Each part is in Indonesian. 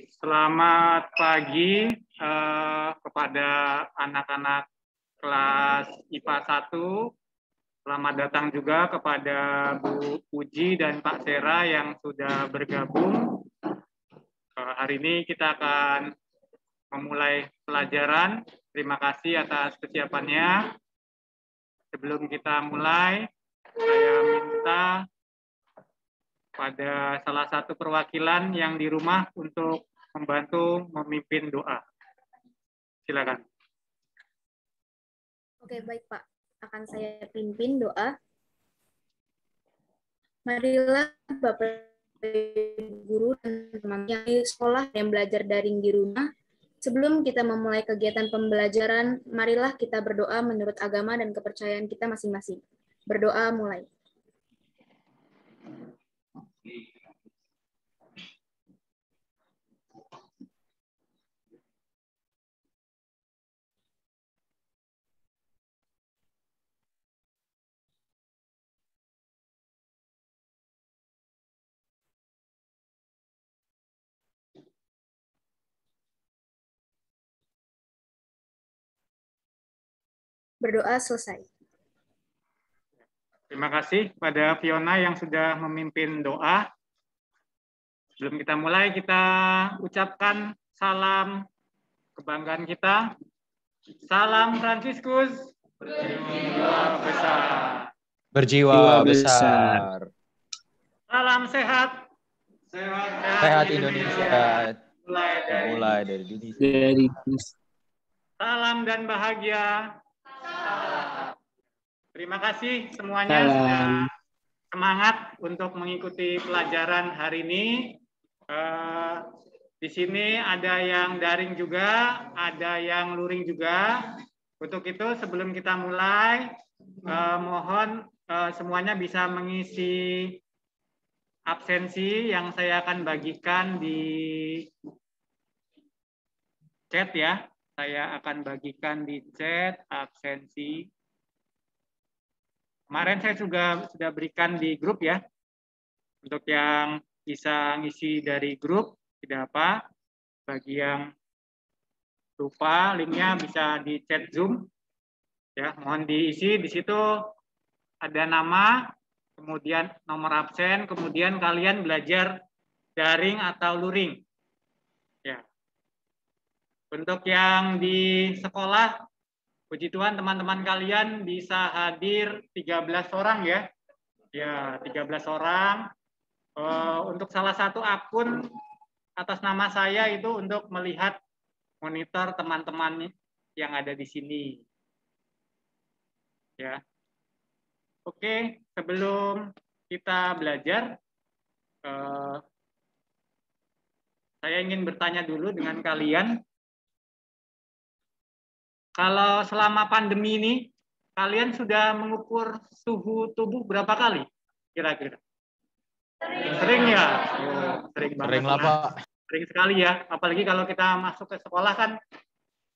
Selamat pagi kepada anak-anak kelas IPA 1. Selamat datang juga kepada Bu Puji dan Pak Sera yang sudah bergabung. Hari ini kita akan memulai pelajaran. Terima kasih atas kesiapannya. Sebelum kita mulai, saya minta pada salah satu perwakilan yang di rumah untuk membantu memimpin doa. Silakan. Oke, baik Pak. Akan saya pimpin doa. Marilah Bapak Guru dan teman-teman yang di sekolah yang belajar daring di rumah. Sebelum kita memulai kegiatan pembelajaran, marilah kita berdoa menurut agama dan kepercayaan kita masing-masing. Berdoa mulai. Berdoa selesai. Terima kasih pada Fiona yang sudah memimpin doa. Sebelum kita mulai, kita ucapkan salam kebanggaan kita. Salam Fransiskus berjiwa besar. Berjiwa besar. Salam sehat. Sehat Indonesia. Mulai dari Indonesia. Salam dan bahagia. Terima kasih semuanya sudah semangat untuk mengikuti pelajaran hari ini. Di sini ada yang daring juga, ada yang luring juga. Untuk itu sebelum kita mulai, mohon semuanya bisa mengisi absensi yang saya akan bagikan di chat ya. Saya akan bagikan di chat absensi. Kemarin saya sudah berikan di grup ya. Untuk yang bisa ngisi dari grup, tidak apa. Bagi yang lupa, linknya bisa di chat Zoom. Ya, mohon diisi. Di situ ada nama, kemudian nomor absen, kemudian kalian belajar daring atau luring. Ya. Untuk yang di sekolah, puji Tuhan teman-teman kalian bisa hadir 13 orang ya. Ya, 13 orang. Untuk salah satu akun atas nama saya itu untuk melihat monitor teman-teman yang ada di sini. Ya. Oke, sebelum kita belajar, saya ingin bertanya dulu dengan kalian. Kalau selama pandemi ini, kalian sudah mengukur suhu tubuh berapa kali? Kira-kira? Sering ya? Sering banget. Sering lah, Pak. Sering sekali ya. Apalagi kalau kita masuk ke sekolah kan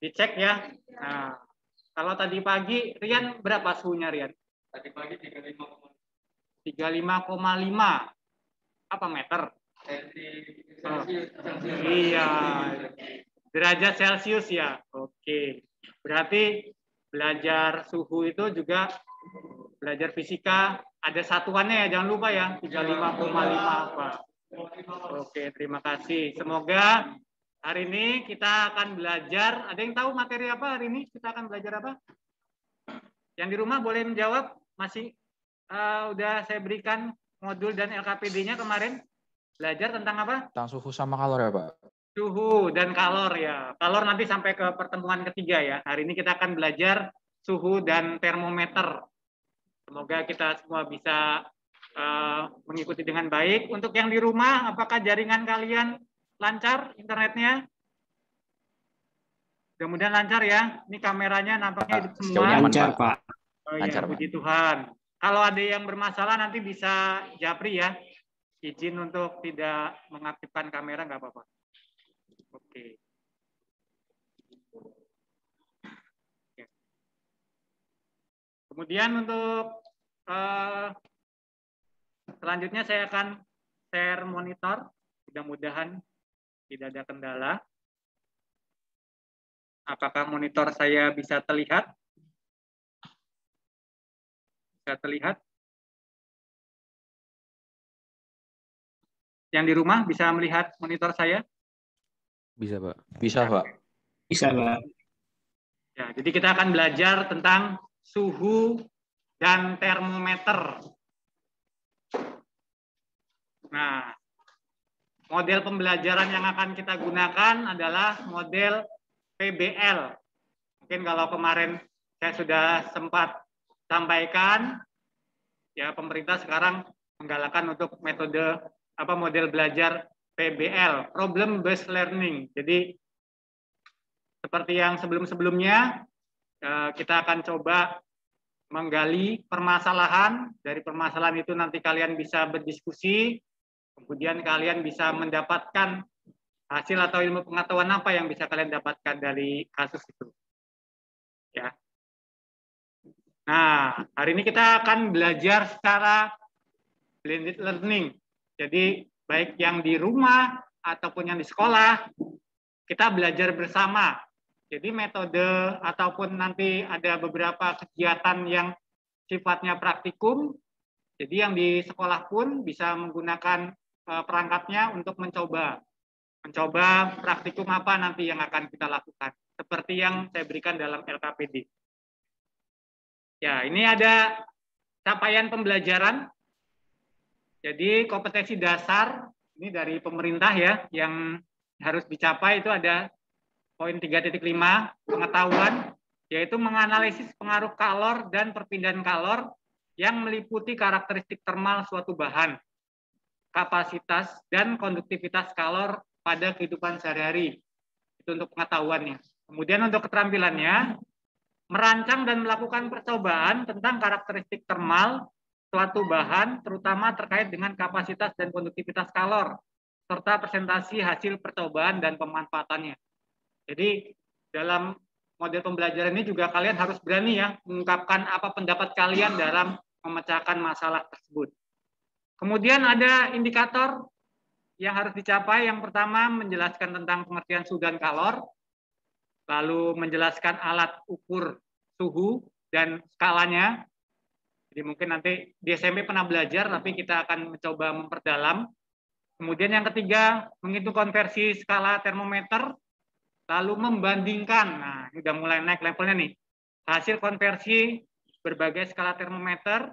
dicek ya. Nah, kalau tadi pagi, Rian berapa suhunya Rian? Tadi pagi 35,5. Apa meter? Iya. Derajat Celcius ya. Oke. Berarti belajar suhu itu juga belajar fisika ada satuannya ya, jangan lupa ya, 35,5 apa. Oke, terima kasih. Semoga hari ini kita akan belajar, ada yang tahu materi apa hari ini? Kita akan belajar apa? Yang di rumah boleh menjawab, masih udah saya berikan modul dan LKPD-nya kemarin. Belajar tentang apa? Tentang suhu sama kalor ya, Pak? Suhu dan kalor ya. Kalor nanti sampai ke pertemuan ketiga ya. Hari ini kita akan belajar suhu dan termometer. Semoga kita semua bisa mengikuti dengan baik. Untuk yang di rumah, apakah jaringan kalian lancar internetnya? Mudah-mudahan lancar ya. Ini kameranya nampaknya hidup semua. Lancar, Pak. Oh iya, puji Tuhan. Kalau ada yang bermasalah nanti bisa japri ya. Izin untuk tidak mengaktifkan kamera nggak apa-apa. Oke. Kemudian untuk selanjutnya saya akan share monitor. Mudah-mudahan Tidak ada kendala. Apakah monitor saya bisa terlihat? Bisa terlihat? Yang di rumah bisa melihat monitor saya? Bisa, Pak. Bisa, Pak. Bisa, Pak. Ya, jadi kita akan belajar tentang suhu dan termometer. Nah, model pembelajaran yang akan kita gunakan adalah model PBL. Mungkin kalau kemarin saya sudah sempat sampaikan, ya pemerintah sekarang menggalakkan untuk metode model belajar PBL, Problem Based Learning. Jadi seperti yang sebelum-sebelumnya, kita akan coba menggali permasalahan. Dari permasalahan itu nanti kalian bisa berdiskusi, kemudian kalian bisa mendapatkan hasil atau ilmu pengetahuan apa yang bisa kalian dapatkan dari kasus itu. Ya. Nah, hari ini kita akan belajar secara blended learning. Jadi, baik yang di rumah ataupun yang di sekolah, kita belajar bersama. Jadi, metode ataupun nanti ada beberapa kegiatan yang sifatnya praktikum. Jadi, yang di sekolah pun bisa menggunakan perangkatnya untuk mencoba praktikum apa nanti yang akan kita lakukan. Seperti yang saya berikan dalam LKPD. Ya, ini ada capaian pembelajaran. Jadi kompetensi dasar ini dari pemerintah ya, yang harus dicapai itu ada poin 3.5 pengetahuan, yaitu menganalisis pengaruh kalor dan perpindahan kalor yang meliputi karakteristik termal suatu bahan, kapasitas dan konduktivitas kalor pada kehidupan sehari-hari. Itu untuk pengetahuannya. Kemudian untuk keterampilannya, merancang dan melakukan percobaan tentang karakteristik termal suatu bahan, terutama terkait dengan kapasitas dan konduktivitas kalor, serta presentasi hasil percobaan dan pemanfaatannya. Jadi dalam model pembelajaran ini juga kalian harus berani ya mengungkapkan apa pendapat kalian dalam memecahkan masalah tersebut. Kemudian ada indikator yang harus dicapai. Yang pertama menjelaskan tentang pengertian suhu dan kalor, lalu menjelaskan alat ukur suhu dan skalanya. Jadi mungkin nanti di SMP pernah belajar, tapi kita akan mencoba memperdalam. Kemudian yang ketiga, menghitung konversi skala termometer, lalu membandingkan. Nah, ini udah mulai naik levelnya nih. Hasil konversi berbagai skala termometer,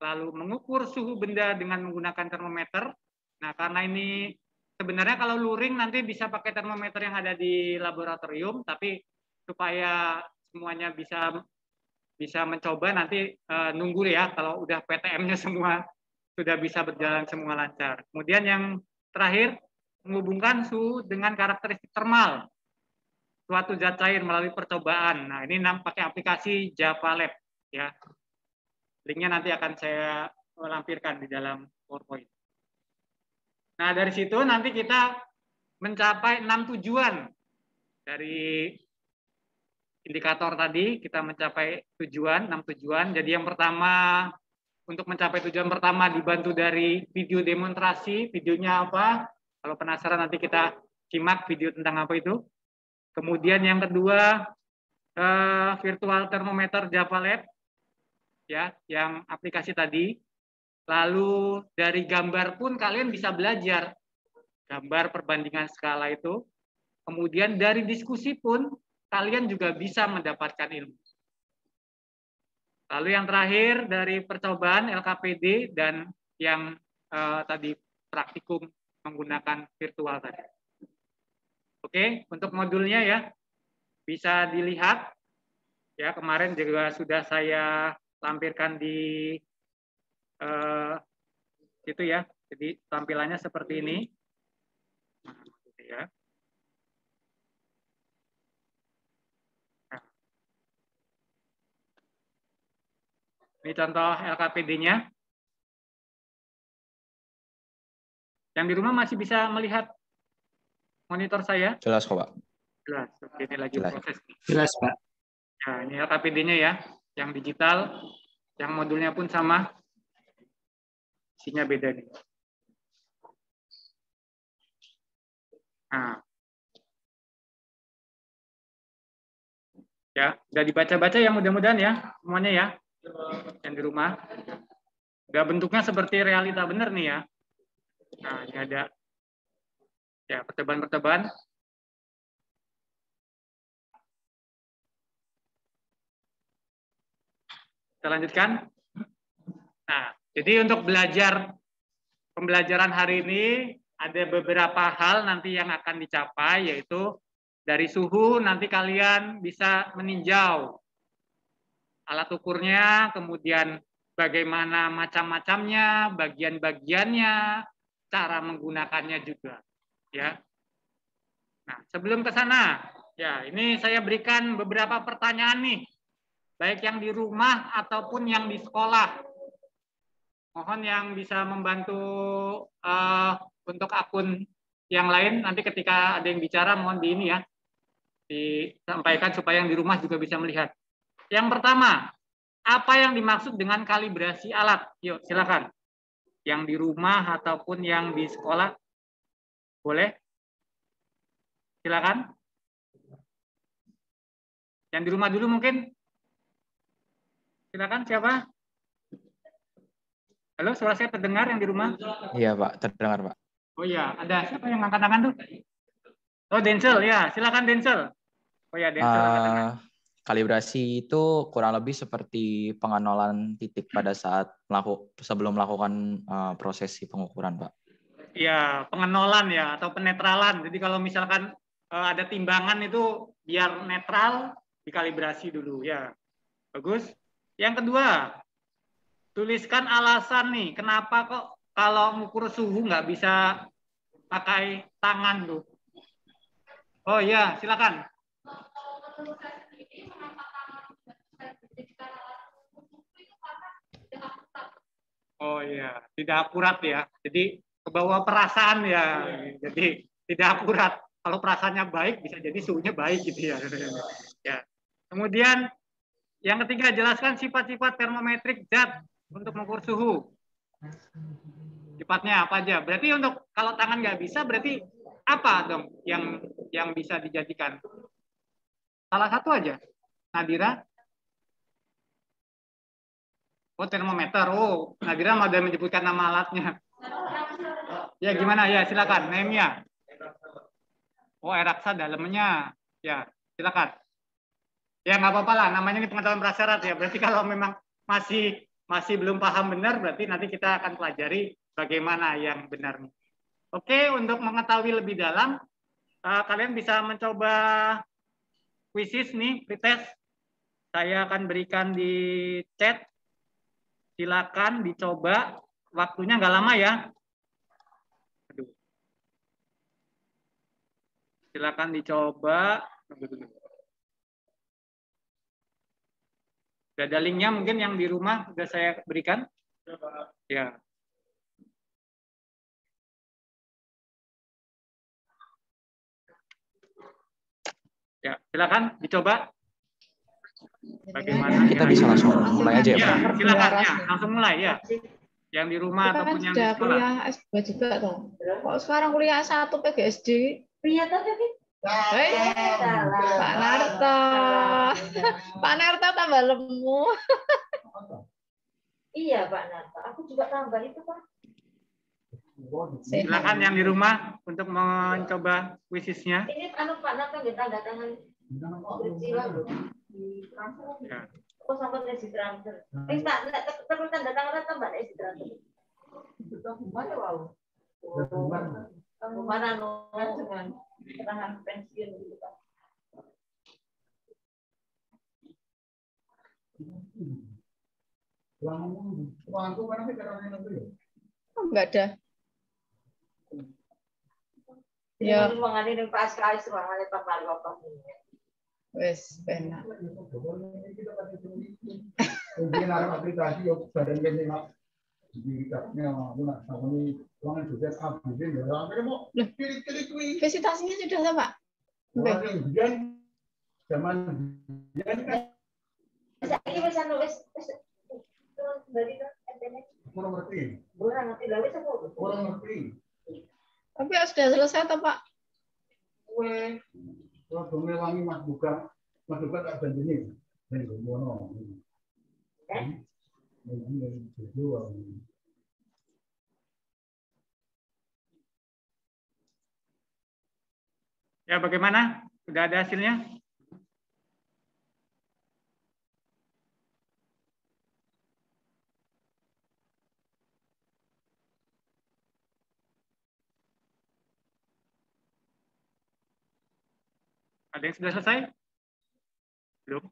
lalu mengukur suhu benda dengan menggunakan termometer. Nah, karena ini sebenarnya kalau luring nanti bisa pakai termometer yang ada di laboratorium, tapi supaya semuanya bisa mencoba nanti nunggu ya kalau udah PTM-nya semua sudah bisa berjalan semua lancar. Kemudian yang terakhir, menghubungkan suhu dengan karakteristik termal suatu zat cair melalui percobaan. Nah, ini pakai aplikasi Java Lab ya. Linknya nanti akan saya lampirkan di dalam PowerPoint. Nah, dari situ nanti kita mencapai 6 tujuan. Dari indikator tadi, kita mencapai 6 tujuan. Jadi yang pertama, untuk mencapai tujuan pertama dibantu dari video demonstrasi. Videonya apa? Kalau penasaran nanti kita simak video tentang apa itu. Kemudian yang kedua, virtual thermometer Java Lab. Ya, yang aplikasi tadi. Lalu dari gambar pun kalian bisa belajar gambar perbandingan skala itu. Kemudian dari diskusi pun kalian juga bisa mendapatkan ilmu. Lalu yang terakhir dari percobaan LKPD dan yang tadi praktikum menggunakan virtual tadi. Oke, untuk modulnya ya bisa dilihat ya, kemarin juga sudah saya lampirkan di itu ya. Jadi tampilannya seperti ini. Nah, gitu ya. Nah. Ini contoh LKPD-nya. Yang di rumah masih bisa melihat monitor saya? Jelas kok, Pak. Jelas. Oke, ini lagi Jelas. proses. Jelas, Pak. Nah, ini LKPD-nya ya, yang digital, yang modulnya pun sama, isinya beda nih. Nah, ya, udah dibaca-baca ya mudah-mudahan ya semuanya ya yang di rumah. Udah bentuknya seperti realita bener nih ya. Nah, ini ada ya percobaan-percobaan. Kita lanjutkan. Nah, jadi untuk pembelajaran hari ini ada beberapa hal nanti yang akan dicapai, yaitu dari suhu nanti kalian bisa meninjau alat ukurnya, kemudian bagaimana macam-macamnya, bagian-bagiannya, cara menggunakannya juga. Ya. Nah, sebelum ke sana, ya ini saya berikan beberapa pertanyaan nih, baik yang di rumah ataupun yang di sekolah. Mohon yang bisa membantu untuk akun yang lain, nanti ketika ada yang bicara, mohon di ini ya, disampaikan supaya yang di rumah juga bisa melihat. Yang pertama, apa yang dimaksud dengan kalibrasi alat? Yuk, silakan. Yang di rumah ataupun yang di sekolah, boleh? Silakan. Yang di rumah dulu mungkin. Silakan, siapa? Halo, suara saya terdengar yang di rumah? Iya, Pak. Terdengar, Pak. Oh iya, ada siapa yang angkat tangan tuh? Oh, Denzel, ya. Silakan, Denzel. Oh ya, Denzel angkat tangan. Kalibrasi itu kurang lebih seperti penganolan titik pada saat sebelum melakukan prosesi pengukuran, Pak. Ya, pengenolan ya, atau penetralan. Jadi kalau misalkan ada timbangan itu biar netral, dikalibrasi dulu ya. Bagus. Yang kedua, tuliskan alasan nih, kenapa kok kalau mengukur suhu nggak bisa pakai tangan tuh. Oh iya, silakan. Oh iya, tidak akurat ya. Jadi kebawa perasaan ya. Jadi tidak akurat. Kalau perasaannya baik, bisa jadi suhunya baik gitu ya. Ya. Kemudian yang ketiga, jelaskan sifat-sifat termometrik zat untuk mengukur suhu. Sifatnya apa aja? Berarti untuk kalau tangan nggak bisa, berarti apa dong yang bisa dijadikan? Salah satu aja. Nadira? Oh, termometer. Oh, Nadira mau menyebutkan nama alatnya. Ya, gimana? Ya, silakan. Name-nya. Oh, air raksa dalamnya. Ya, silakan. Ya, nggak apa-apa lah. Namanya ini pengetahuan prasyarat ya. Berarti kalau memang masih belum paham benar, berarti nanti kita akan pelajari bagaimana yang benar. Oke, untuk mengetahui lebih dalam, kalian bisa mencoba kuisis nih, pretest. Saya akan berikan di chat. Silakan dicoba. Waktunya nggak lama ya. Aduh. Silakan dicoba. Sudah ada linknya mungkin yang di rumah sudah saya berikan. Ya. Ya, silakan dicoba. Bagaimana? Kita bisa langsung mulai aja ya, Pak. Ya, silakan ya, langsung mulai ya. Yang di rumah kita ataupun kan yang di sudah sekolah. kuliah S2 juga toh. Kok sekarang kuliah S1 PGSD? Iya tadi. Pak Narto. Pak Narto tambah lemu. Iya Pak Narto. Aku juga tambah itu Pak. Silakan yang di rumah untuk mencoba kuisisnya. Ini Pak Narto nggak tanda tangan peristiwa loh. Ya. Oh sampai resi transfer. Terus tanda tangan tambah resi transfer. Mana wow? Kemana no? Dengan keterangan pensiun gitu Pak. Enggak ada. Ya. Ruangan ini Pak Sekali ruangan Pak Marwapa. Wes benar. Mungkin ada aplikasi yang badan penting digitalnya guna sama ini ruangan juga update ya. Akhirnya mau klik-klik. Visitasinya sudah Pak. Kemudian zaman dia kan ini bisa nulis dari internet. kurang ngerti. Orang ngerti lah wis aku. Kurang ngerti. Tapi sudah selesai toh Pak? kue. Kalau dome wangi Mas Buka tak bandingin. Dan gomono. Ya, bagaimana? Sudah ada hasilnya? Ada yang sudah selesai? Belum?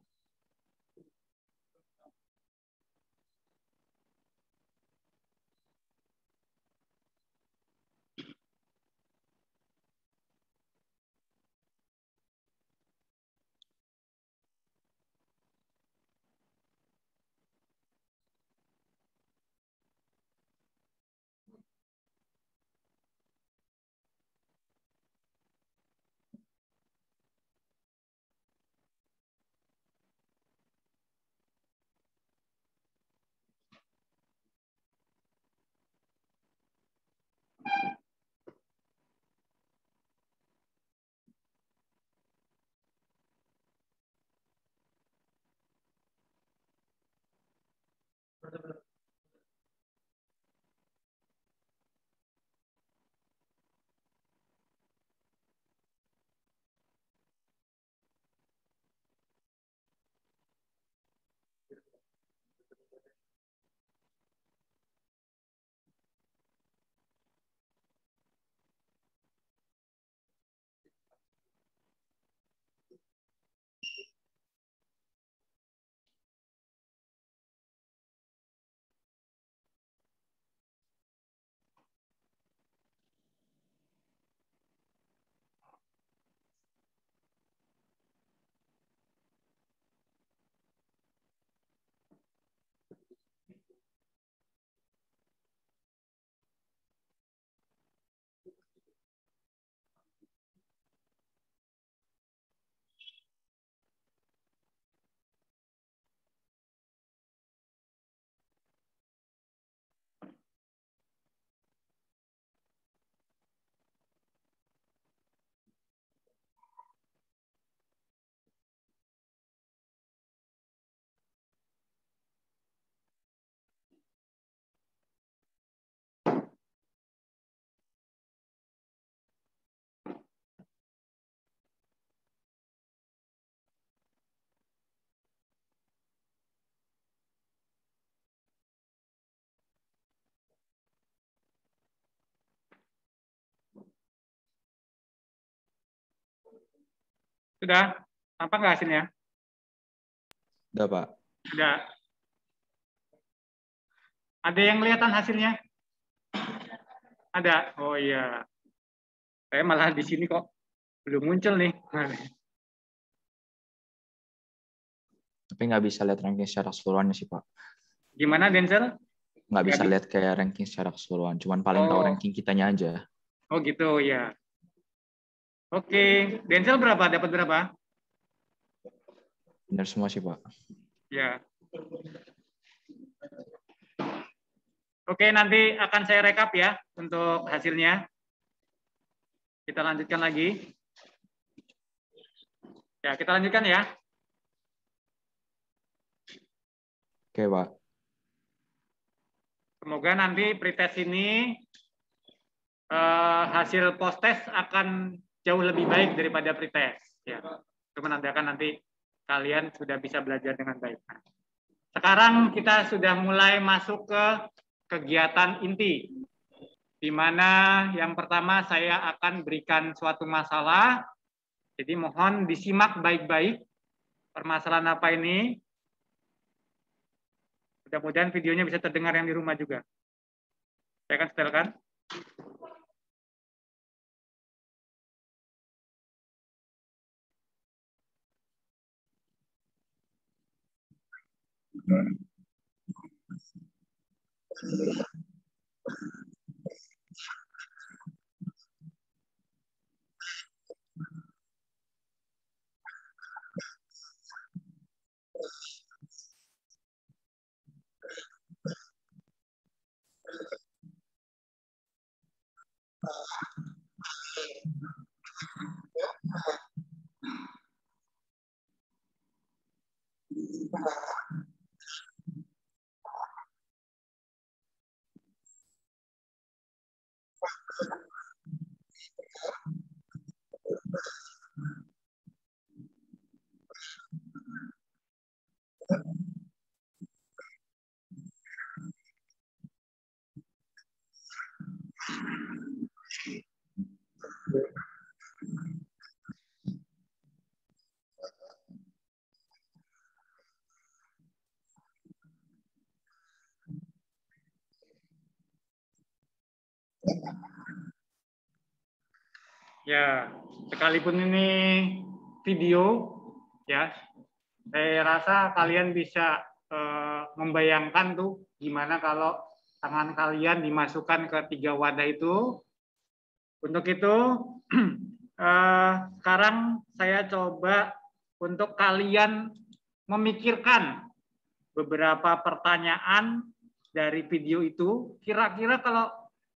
Sudah? Tampak nggak hasilnya? Udah, Pak. Sudah. Ada yang kelihatan hasilnya? Ada? Oh iya. Saya malah di sini kok belum muncul nih. Tapi nggak bisa lihat ranking secara keseluruhannya sih, Pak. Gimana, Denzel? Nggak bisa lihat kayak ranking secara keseluruhan. Cuman paling tahu ranking kitanya aja. Oh gitu, ya. Oke. Denzel berapa? Dapat berapa? Benar semua sih, Pak. Ya. Oke, nanti akan saya rekap ya untuk hasilnya. Kita lanjutkan lagi. Ya, kita lanjutkan ya. Oke, Pak. Semoga nanti pretest ini hasil post-test akan jauh lebih baik daripada pretest. Ya, itu menandakan nanti kalian sudah bisa belajar dengan baik. Sekarang kita sudah mulai masuk ke kegiatan inti, di mana yang pertama saya akan berikan suatu masalah. Jadi mohon disimak baik-baik permasalahan apa ini. Mudah-mudahan videonya bisa terdengar yang di rumah juga. Saya akan setelkan. Ya, sekalipun ini video, ya, saya rasa kalian bisa membayangkan tuh gimana kalau tangan kalian dimasukkan ke 3 wadah itu. Untuk itu, sekarang saya coba untuk kalian memikirkan beberapa pertanyaan dari video itu. Kira-kira kalau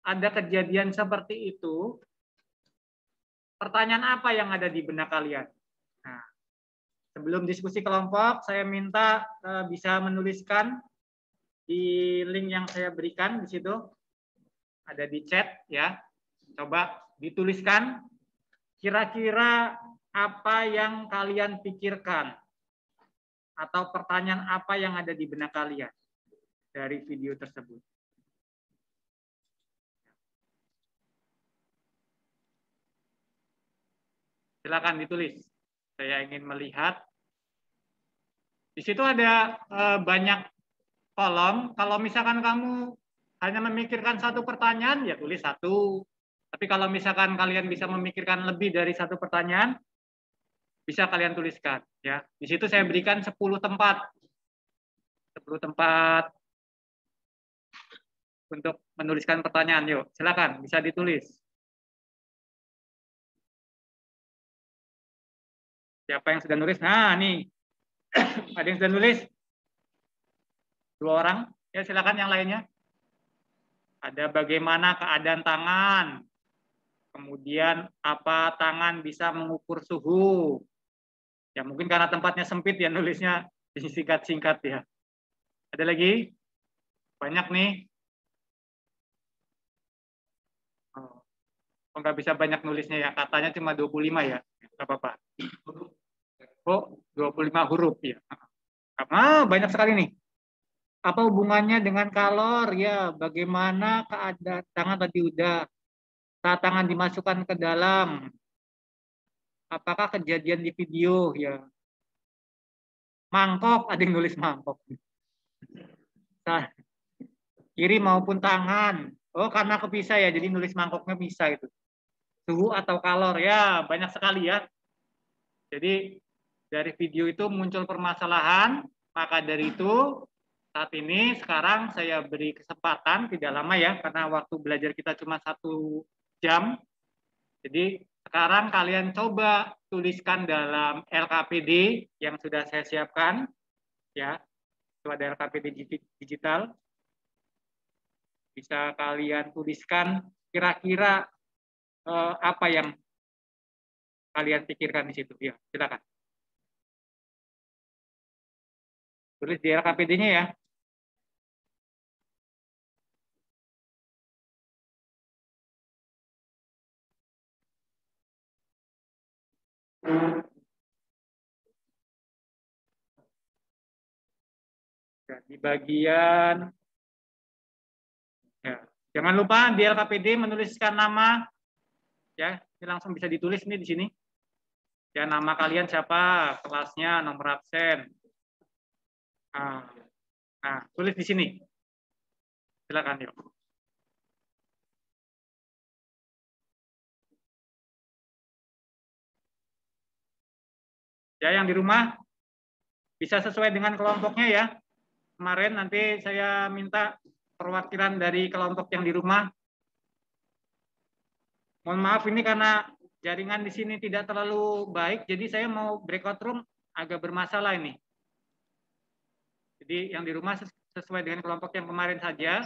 ada kejadian seperti itu, pertanyaan apa yang ada di benak kalian? Nah, sebelum diskusi kelompok, saya minta bisa menuliskan di link yang saya berikan di situ. Ada di chat ya. Coba dituliskan kira-kira apa yang kalian pikirkan atau pertanyaan apa yang ada di benak kalian dari video tersebut. Silakan ditulis. Saya ingin melihat. Di situ ada banyak kolom. Kalau misalkan kamu hanya memikirkan satu pertanyaan, ya tulis satu. Tapi kalau misalkan kalian bisa memikirkan lebih dari satu pertanyaan, bisa kalian tuliskan. Ya, di situ saya berikan 10 tempat. 10 tempat untuk menuliskan pertanyaan. Yuk, silakan bisa ditulis. Siapa yang sudah nulis? Nah, nih. Ada yang sudah nulis? 2 orang. Ya, silakan yang lainnya. Ada bagaimana keadaan tangan. Kemudian apa tangan bisa mengukur suhu. Ya, mungkin karena tempatnya sempit ya nulisnya disingkat-singkat ya. Ada lagi? Banyak nih. Oh, nggak bisa banyak nulisnya ya. Katanya cuma 25 ya. Nggak apa-apa. Oh, 25 huruf ya. Banyak sekali nih. Apa hubungannya dengan kalor? Ya, bagaimana keadaan tangan tadi udah. Saat tangan dimasukkan ke dalam. Apakah kejadian di video? Ya. Mangkok, ada yang nulis mangkok. Nah, kiri maupun tangan. Oh, karena kepisah ya, jadi nulis mangkoknya bisa itu. Suhu atau kalor, ya banyak sekali ya. Jadi dari video itu muncul permasalahan, maka dari itu saat ini sekarang saya beri kesempatan, tidak lama ya, karena waktu belajar kita cuma 1 jam. Jadi sekarang kalian coba tuliskan dalam LKPD yang sudah saya siapkan, ya. Itu ada LKPD digital. Bisa kalian tuliskan kira-kira apa yang kalian pikirkan di situ. Ya, silakan. Tulis di LKPD-nya ya. Di bagian ya, jangan lupa di LKPD menuliskan nama ya, ini langsung bisa ditulis nih di sini. Ya, nama kalian siapa, kelasnya, nomor absen. Nah, tulis di sini. Silakan yuk. Ya, yang di rumah bisa sesuai dengan kelompoknya ya. Kemarin nanti saya minta perwakilan dari kelompok yang di rumah. Mohon maaf ini karena jaringan di sini tidak terlalu baik, jadi saya mau breakout room agak bermasalah ini. Jadi yang di rumah sesuai dengan kelompok yang kemarin saja.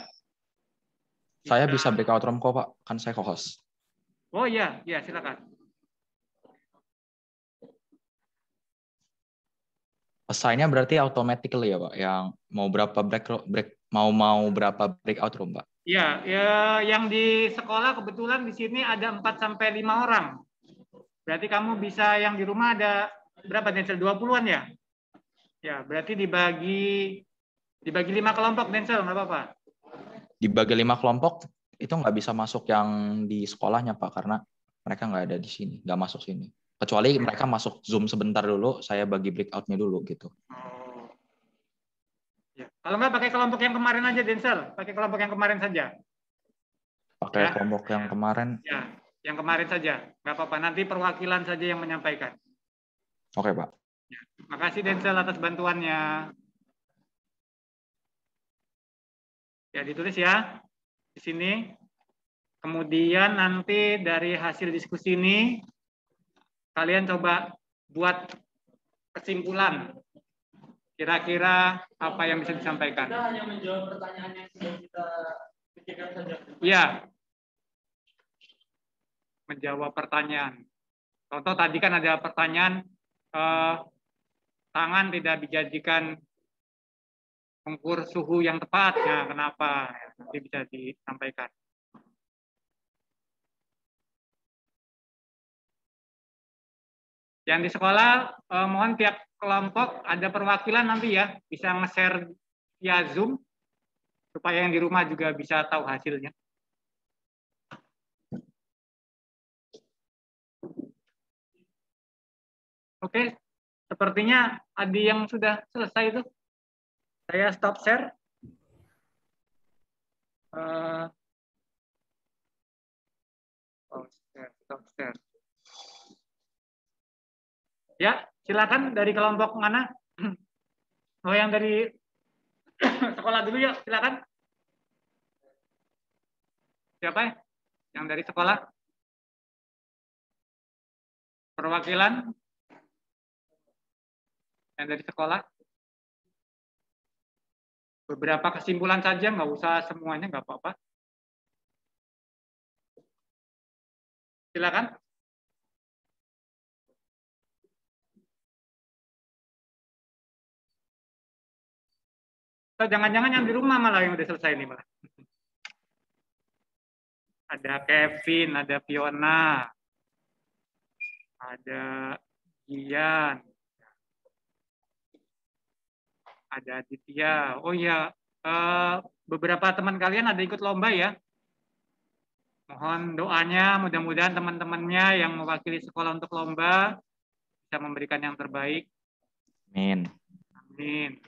Saya bisa breakout room kok Pak, kan saya co-host. Oh iya, ya silakan. Assign-nya berarti automatically ya Pak, yang mau berapa berapa breakout room Pak? Ya, yang di sekolah kebetulan di sini ada 4 sampai 5 orang. Berarti kamu bisa yang di rumah ada berapa Denzel? 20-an ya? Ya, berarti dibagi 5 kelompok Denzel, nggak apa-apa. Dibagi 5 kelompok itu nggak bisa masuk yang di sekolahnya Pak, karena mereka nggak ada di sini, nggak masuk sini. Kecuali mereka masuk Zoom sebentar dulu, saya bagi breakout-nya dulu gitu. Oh. Ya. Kalau nggak pakai kelompok yang kemarin aja Denzel, pakai kelompok yang kemarin saja. pakai Ya. kelompok yang kemarin. Ya, yang kemarin saja. Nggak apa-apa, nanti perwakilan saja yang menyampaikan. Oke, Pak. Makasih Denzel atas bantuannya. Ya, ditulis ya di sini. Kemudian nanti dari hasil diskusi ini, kalian coba buat kesimpulan. Kira-kira apa yang bisa disampaikan? Kita hanya menjawab pertanyaan yang sudah kita pikirkan saja. Iya. Menjawab pertanyaan. Contoh tadi kan ada pertanyaan, tangan tidak dijadikan mengukur suhu yang tepat. Nah, kenapa? Nanti bisa disampaikan. Yang di sekolah, mohon tiap kelompok ada perwakilan nanti ya, bisa nge-share via Zoom, supaya yang di rumah juga bisa tahu hasilnya. Oke, sepertinya ada yang sudah selesai itu. Saya stop share. Stop share. Ya, silakan dari kelompok mana? Oh, yang dari sekolah dulu ya, silakan. Siapa ya? Yang dari sekolah? Perwakilan? Yang dari sekolah? Beberapa kesimpulan saja, nggak usah semuanya, nggak apa-apa. Silakan. Atau jangan-jangan yang di rumah malah yang udah selesai ini malah. Ada Kevin, ada Fiona, ada Gian, ada Aditya. Oh iya, beberapa teman kalian ada ikut lomba ya. Mohon doanya, mudah-mudahan teman-temannya yang mewakili sekolah untuk lomba bisa memberikan yang terbaik. Amin. Amin.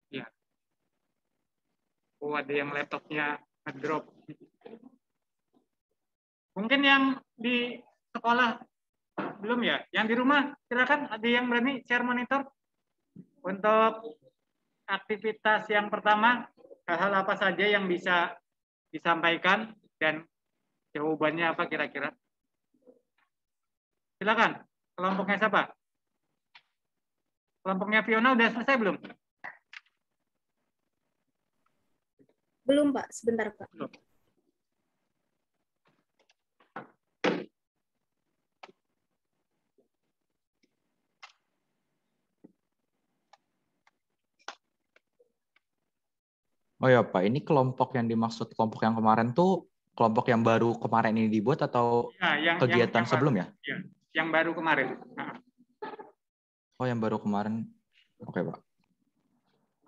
Ya. Oh, ada yang laptopnya ngedrop. Mungkin yang di sekolah belum ya? Yang di rumah silakan, ada yang berani share monitor untuk aktivitas yang pertama, hal-hal apa saja yang bisa disampaikan dan jawabannya apa kira-kira? Silakan. Kelompoknya siapa? Kelompoknya Fiona udah selesai belum? Belum, Pak. Sebentar, Pak. Belum. Oh ya Pak, ini kelompok yang dimaksud kelompok yang kemarin tuh kelompok yang baru kemarin ini dibuat atau Ya, kegiatan yang sebelum ya? Ya, yang baru kemarin. Nah. Oh, yang baru kemarin. Oke, Pak.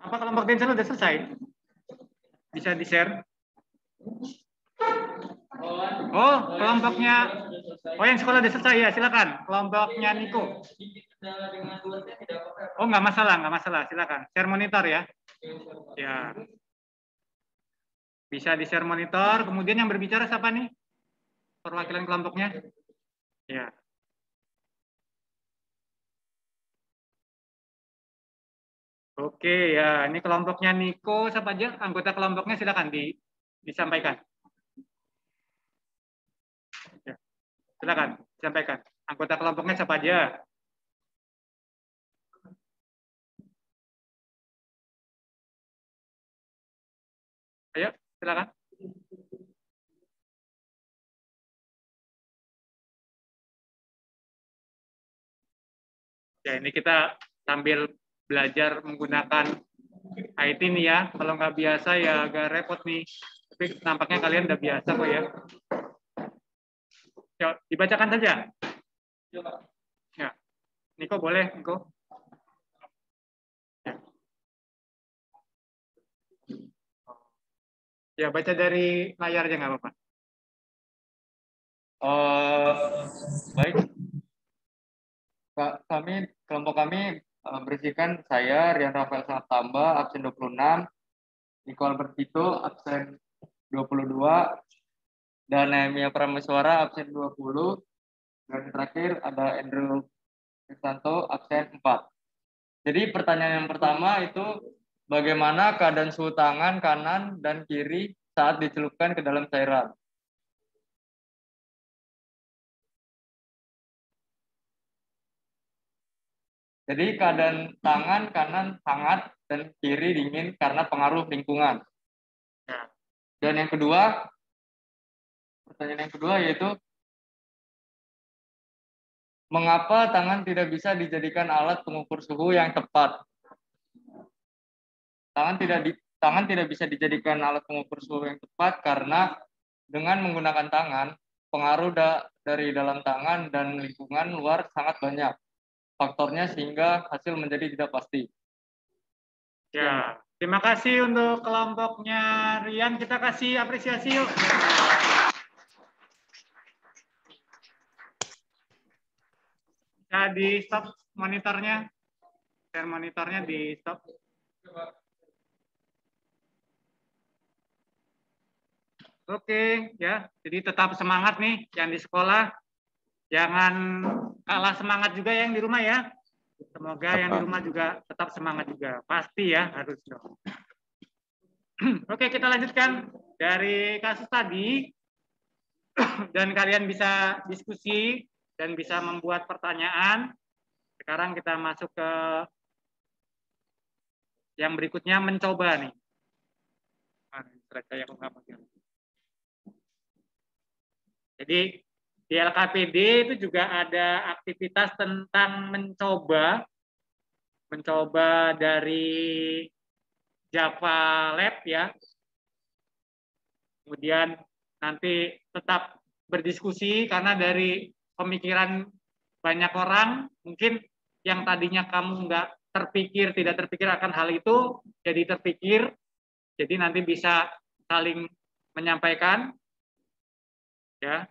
Apa kelompok Denzel udah selesai? Bisa di-share? Oh, kelompoknya. Oh, yang sekolah udah selesai ya, silakan. Kelompoknya Niko. Oh, nggak masalah, silakan. Share monitor ya. Ya. Bisa di-share monitor. Kemudian yang berbicara siapa nih? Perwakilan kelompoknya? Ya. Oke, ya. Ini kelompoknya Niko. Siapa aja? Anggota kelompoknya silakan disampaikan. Ya. Silakan, disampaikan. Anggota kelompoknya siapa aja? Ayo, silakan. Ya, ini kita sambil belajar menggunakan IT nih ya. Kalau nggak biasa ya agak repot nih. Tapi nampaknya kalian udah biasa kok ya. Yuk, dibacakan saja. Ya, Niko boleh, Niko. Ya. Ya, baca dari layar aja nggak apa-apa. Baik, kelompok kami Bersihkan saya, Rian Rafael Sangat Tambah, absen 26, Nicole Bertito, absen 22, dan Nehemia Prameswara, absen 20, dan terakhir ada Andrew Kristanto, absen 4. Jadi pertanyaan yang pertama itu, bagaimana keadaan suhu tangan kanan dan kiri saat dicelupkan ke dalam cairan? Jadi keadaan tangan kanan hangat dan kiri dingin karena pengaruh lingkungan. Dan yang kedua, pertanyaan yang kedua yaitu, mengapa tangan tidak bisa dijadikan alat pengukur suhu yang tepat? Tangan tidak bisa dijadikan alat pengukur suhu yang tepat karena dengan menggunakan tangan, pengaruh dari dalam tangan dan lingkungan luar sangat banyak faktornya sehingga hasil menjadi tidak pasti. Ya, terima kasih untuk kelompoknya Rian. Kita kasih apresiasi yuk. Bisa di stop monitornya. Share monitornya di stop. Oke, ya. Jadi tetap semangat nih yang di sekolah. Jangan kalah semangat juga yang di rumah ya. Semoga yang di rumah juga tetap semangat juga. Pasti ya, harus dong. Oke, kita lanjutkan dari kasus tadi. Dan kalian bisa diskusi dan bisa membuat pertanyaan. Sekarang kita masuk ke yang berikutnya, mencoba nih. Jadi di LKPD itu juga ada aktivitas tentang mencoba dari Java Lab ya. Kemudian nanti tetap berdiskusi karena dari pemikiran banyak orang, mungkin yang tadinya kamu tidak terpikir akan hal itu, jadi terpikir, jadi nanti bisa saling menyampaikan, ya.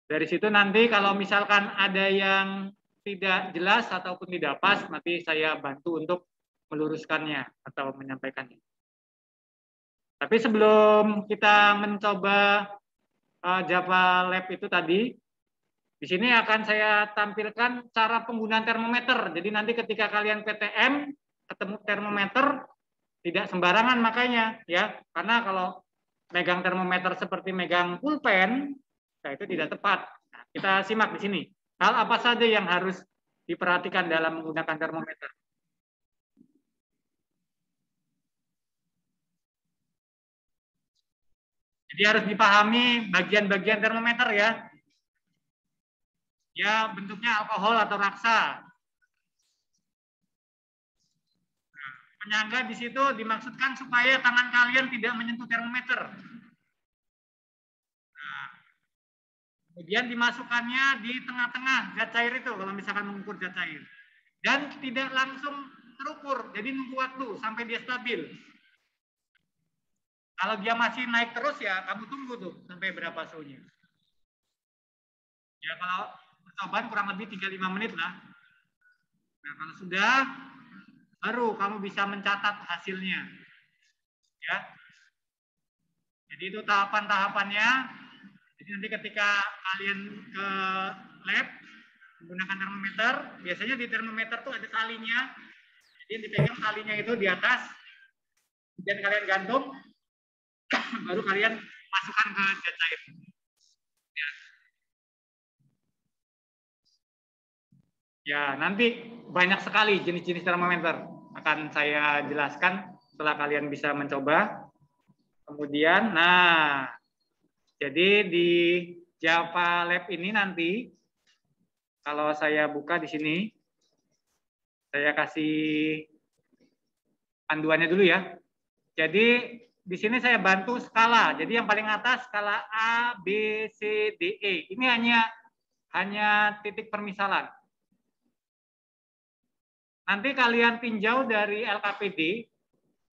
Dari situ nanti kalau misalkan ada yang tidak jelas ataupun tidak pas, nanti saya bantu untuk meluruskannya atau menyampaikannya. Tapi sebelum kita mencoba Java Lab itu tadi, di sini akan saya tampilkan cara penggunaan termometer. Jadi nanti ketika kalian PTM ketemu termometer, tidak sembarangan makanya ya, karena kalau megang termometer seperti megang pulpen, nah itu tidak tepat. Nah, kita simak di sini. Hal apa saja yang harus diperhatikan dalam menggunakan termometer? Jadi harus dipahami bagian-bagian termometer ya. Ya, bentuknya alkohol atau raksa. Nah, penyangga di situ dimaksudkan supaya tangan kalian tidak menyentuh termometer. Nah, kemudian dimasukkannya di tengah-tengah zat cair itu kalau misalkan mengukur zat cair. Dan tidak langsung terukur, jadi nunggu waktu sampai dia stabil. Kalau dia masih naik terus ya kamu tunggu tuh sampai berapa suhunya. Ya kalau percobaan kurang lebih 3-5 menit lah. Nah kalau sudah, baru kamu bisa mencatat hasilnya. Ya. Jadi itu tahapan-tahapannya. Jadi nanti ketika kalian ke lab menggunakan termometer, biasanya di termometer tuh ada talinya. Jadi yang dipegang talinya itu di atas, kemudian kalian gantung, baru kalian masukkan ke zat cair. Ya. Ya, nanti banyak sekali jenis-jenis termometer. Akan saya jelaskan setelah kalian bisa mencoba. Kemudian, nah, jadi di Java Lab ini nanti, kalau saya buka di sini, saya kasih panduannya dulu ya. Jadi di sini saya bantu skala. Jadi yang paling atas skala A, B, C, D, E. Ini hanya titik permisalan. Nanti kalian tinjau dari LKPD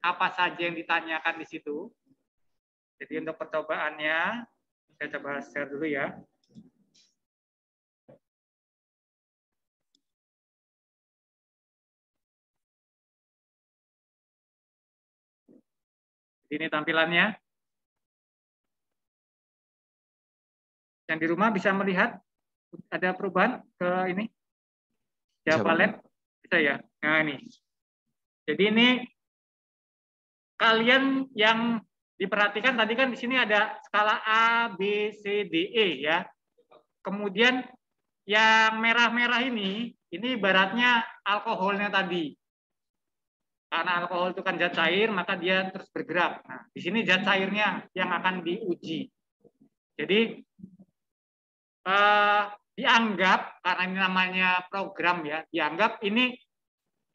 apa saja yang ditanyakan di situ. Jadi untuk percobaannya saya coba share dulu ya. Ini tampilannya. Yang di rumah bisa melihat ada perubahan ke ini? Java Lab? Bisa ya? Nah ini. Jadi ini kalian yang diperhatikan tadi kan di sini ada skala A, B, C, D, E ya. Kemudian yang merah-merah ini ibaratnya alkoholnya tadi. Karena alkohol itu kan zat cair, maka dia terus bergerak. Nah, di sini zat cairnya yang akan diuji. Jadi dianggap, karena ini namanya program ya, dianggap ini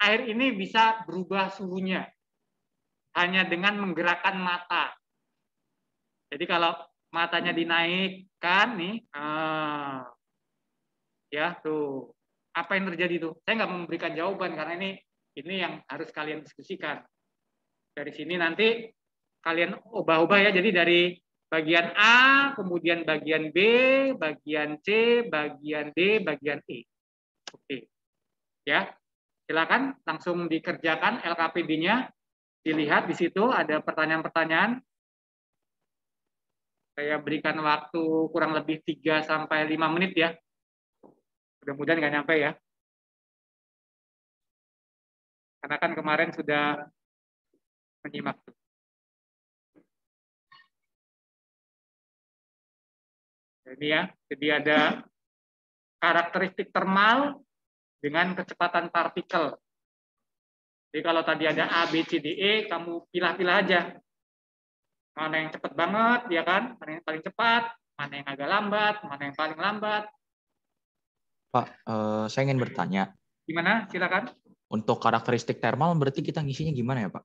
air ini bisa berubah suhunya hanya dengan menggerakkan mata. Jadi kalau matanya dinaikkan nih, ya tuh, apa yang terjadi tuh? Saya nggak memberikan jawaban karena ini yang harus kalian diskusikan. Dari sini nanti kalian ubah-ubah ya. Jadi dari bagian A, kemudian bagian B, bagian C, bagian D, bagian E. Oke, ya. Silakan langsung dikerjakan LKPD-nya. Dilihat di situ ada pertanyaan-pertanyaan. Saya berikan waktu kurang lebih 3 sampai 5 menit ya. Mudah-mudahan nggak nyampe ya. Karena kan kemarin sudah menyimak. Ini ya, jadi ada karakteristik termal dengan kecepatan partikel. Jadi kalau tadi ada A, B, C, D, E, kamu pilah-pilah aja. Mana yang cepat banget, ya kan? Mana yang paling cepat, mana yang agak lambat, mana yang paling lambat. Pak, saya ingin bertanya. Gimana? Silakan. Untuk karakteristik thermal berarti kita ngisinya gimana ya, Pak?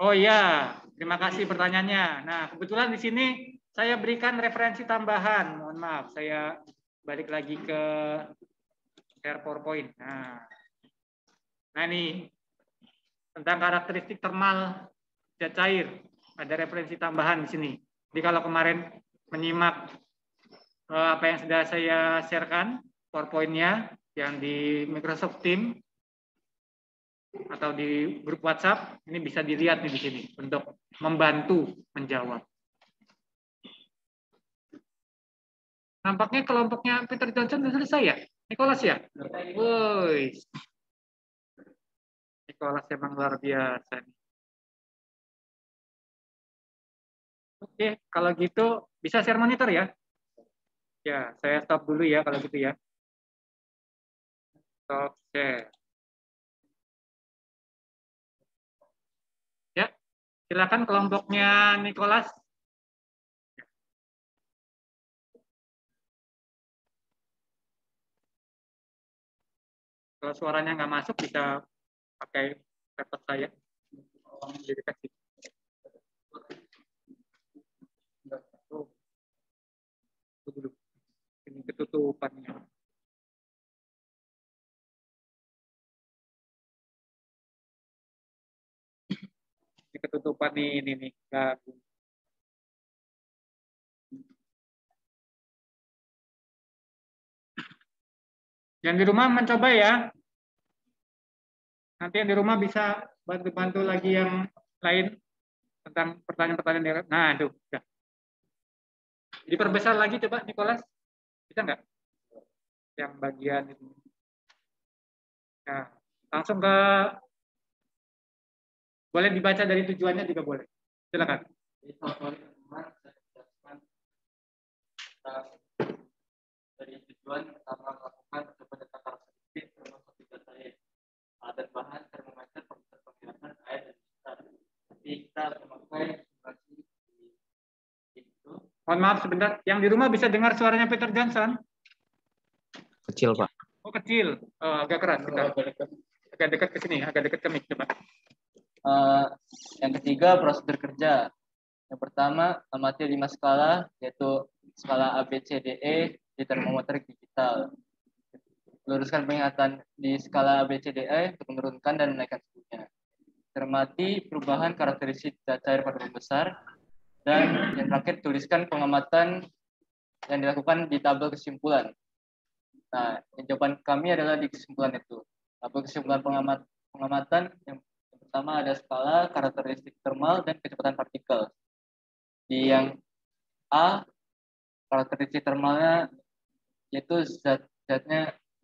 Oh iya, terima kasih pertanyaannya. Nah, kebetulan di sini saya berikan referensi tambahan. Mohon maaf, saya balik lagi ke share PowerPoint. Nah ini tentang karakteristik termal zat cair. Ada referensi tambahan di sini. Jadi kalau kemarin menyimak apa yang sudah saya sharekan, PowerPoint-nya yang di Microsoft Teams atau di grup WhatsApp, ini bisa dilihat nih di sini untuk membantu menjawab. Nampaknya kelompoknya Peter Johnson sudah selesai ya? Nicholas ya? Woi. Nicholas emang luar biasa. Oke, kalau gitu bisa share monitor ya? Ya, saya stop dulu ya kalau gitu ya. Stop share. Ya, silakan kelompoknya Nicholas. Kalau suaranya nggak masuk bisa pakai laptop saya. Dikasih. Dulu. Ini ketutupannya. Ini ketutupan nih, ini nih. Yang di rumah mencoba ya. Nanti yang di rumah bisa bantu-bantu lagi yang lain tentang pertanyaan-pertanyaan. Nah, itu udah. Diperbesar lagi coba, Nicholas. Bisa nggak? Yang bagian itu. Nah, langsung ke boleh dibaca dari tujuannya juga boleh. Silakan. Dari tujuan pertama melakukan pendekatan karakteristik termasuk tiga saya. Dan bahan termometer penglihatan air dan sekitar. Jadi kita memakai simulasi itu. Mohon maaf sebentar. Yang di rumah bisa dengar suaranya Peter Johnson? Kecil, Pak. Oh, kecil. Agak keras. Agak dekat ke sini, agak dekat ke mic coba. Yang ketiga, prosedur kerja. Yang pertama, amati 5 skala, yaitu skala A, B, C, D, E di termometer digital. Luruskan penglihatan di skala A, B, C, D, E untuk menurunkan dan menaikkan suhunya. Cermati perubahan karakteristik zat cair pada volume besar. Dan yang terakhir, tuliskan pengamatan yang dilakukan di tabel kesimpulan. Nah, jawaban kami adalah di kesimpulan itu. Tabel kesimpulan pengamatan yang pertama ada skala, karakteristik termal, dan kecepatan partikel. Di yang A, karakteristik termalnya yaitu zat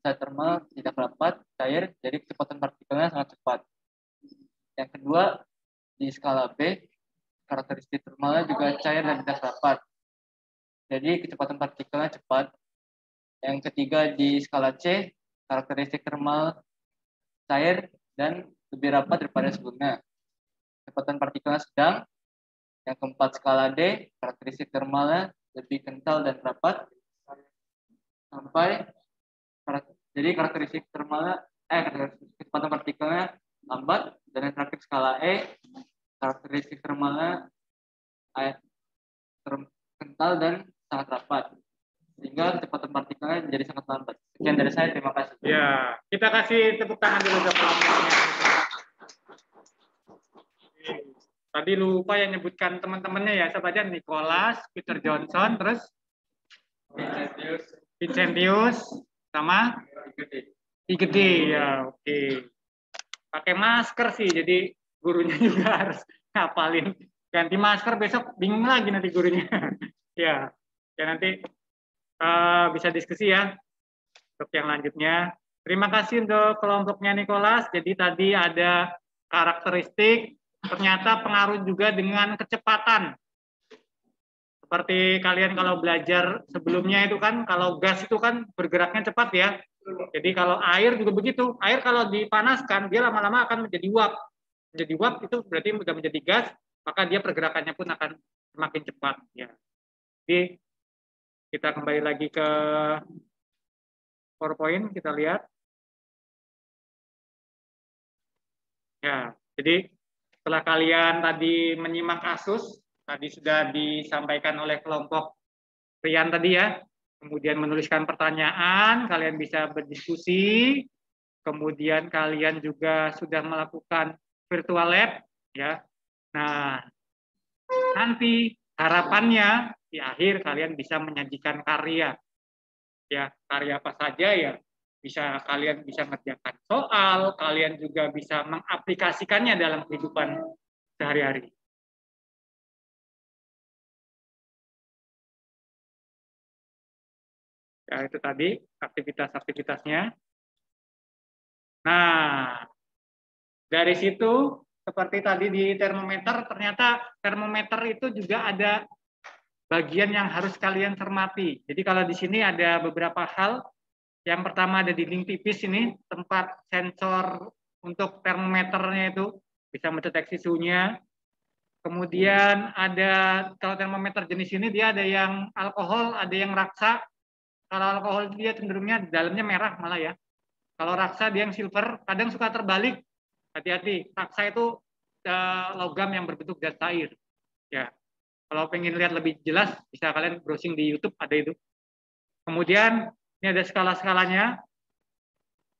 termal tidak rapat, cair, jadi kecepatan partikelnya sangat cepat. Yang kedua, di skala B, karakteristik termalnya juga cair dan tidak rapat, jadi kecepatan partikelnya cepat. Yang ketiga, di skala C, karakteristik termal cair dan lebih rapat daripada sebelumnya, kecepatan partikelnya sedang. Yang keempat, skala D, karakteristik termalnya lebih kental dan rapat, sampai jadi karakteristik termalnya kecepatan partikelnya lambat. Dan yang terakhir, skala E, karakteristik termalnya kental dan sangat rapat, sehingga kecepatan partikelnya menjadi sangat lambat. Sekian dari saya, terima kasih. Ya, kita kasih tepuk tangan dulu ke kelompoknya. Tadi lupa yang nyebutkan teman-temannya ya, siapa aja? Nicholas, Peter Johnson, terus Vincentius, sama Igede ya, oke. Pakai masker sih, jadi gurunya juga harus ngapalin. Ganti masker besok bingung lagi nanti gurunya. Ya nanti bisa diskusi ya untuk yang lanjutnya. Terima kasih untuk kelompoknya Nicholas. Jadi tadi ada karakteristik, ternyata pengaruh juga dengan kecepatan. Seperti kalian kalau belajar sebelumnya itu kan, kalau gas itu kan bergeraknya cepat ya. Jadi kalau air juga begitu. Air kalau dipanaskan, dia lama-lama akan menjadi uap. Menjadi uap itu berarti sudah menjadi gas, maka dia pergerakannya pun akan semakin cepat. Ya. Jadi kita kembali lagi ke PowerPoint, kita lihat. Ya, jadi setelah kalian tadi menyimak kasus, tadi sudah disampaikan oleh kelompok Rian tadi ya, kemudian menuliskan pertanyaan, kalian bisa berdiskusi, kemudian kalian juga sudah melakukan virtual lab, ya. Nah, nanti harapannya di akhir kalian bisa menyajikan karya, ya karya apa saja ya, bisa kalian bisa mengerjakan soal, kalian juga bisa mengaplikasikannya dalam kehidupan sehari-hari. Ya, itu tadi aktivitas-aktivitasnya. Nah, dari situ, seperti tadi di termometer, ternyata termometer itu juga ada bagian yang harus kalian cermati. Jadi kalau di sini ada beberapa hal. Yang pertama ada dinding tipis ini, tempat sensor untuk termometernya itu bisa mendeteksi suhunya. Kemudian ada, kalau termometer jenis ini dia ada yang alkohol, ada yang raksa. Kalau alkohol dia cenderungnya dalamnya merah malah ya. Kalau raksa dia yang silver, kadang suka terbalik. Hati-hati, raksa itu logam yang berbentuk zat cair. Ya, kalau pengen lihat lebih jelas, bisa kalian browsing di YouTube, ada itu. Kemudian ini ada skala-skalanya.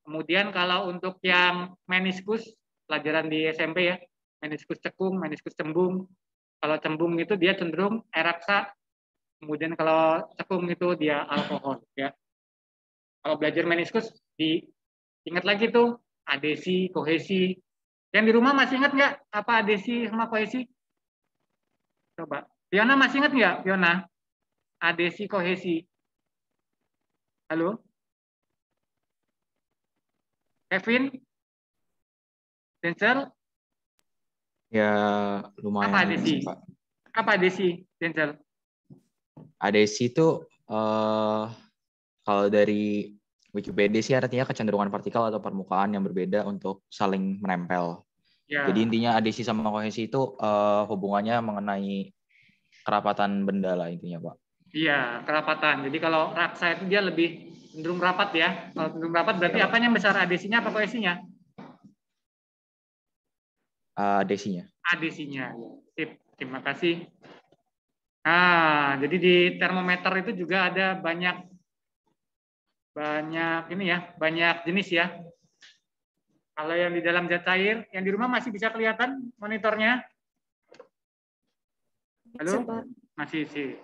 Kemudian kalau untuk yang meniskus, pelajaran di SMP ya, meniskus cekung, meniskus cembung. Kalau cembung itu dia cenderung air raksa. Kemudian kalau cekung itu dia alkohol ya. Kalau belajar meniskus diingat lagi tuh adesi, kohesi. Yang di rumah masih ingat nggak apa adesi sama kohesi? Coba. Fiona masih ingat nggak, Fiona? Adesi, kohesi. Halo? Kevin? Denzel? Ya lumayan. Apa adesi? Pak. Apa adesi, Denzel? Adesi itu kalau dari Wikipedia sih artinya kecenderungan partikel atau permukaan yang berbeda untuk saling menempel. Ya. Jadi intinya adesi sama kohesi itu hubungannya mengenai kerapatan benda lah intinya, Pak. Iya, kerapatan. Jadi kalau raksa itu dia lebih cenderung rapat ya. Kalau cenderung rapat berarti apanya yang besar, adesinya apa kohesinya? Adesinya. Adesinya. Sip, terima kasih. Nah, jadi di termometer itu juga ada banyak ini ya, banyak jenis ya. Kalau yang di dalam zat cair, yang di rumah masih bisa kelihatan monitornya? Halo? Masih sih.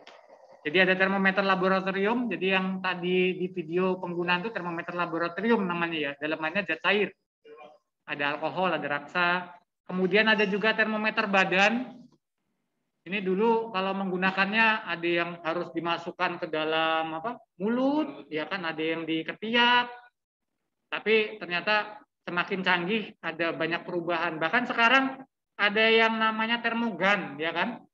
Jadi ada termometer laboratorium, jadi yang tadi di video penggunaan itu termometer laboratorium namanya ya, dalamannya zat cair. Ada alkohol, ada raksa, Kemudian ada juga termometer badan. Ini dulu kalau menggunakannya ada yang harus dimasukkan ke dalam mulut, ya kan, ada yang di ketiak. Tapi ternyata semakin canggih, ada banyak perubahan. Bahkan sekarang ada yang namanya termogan, ya kan?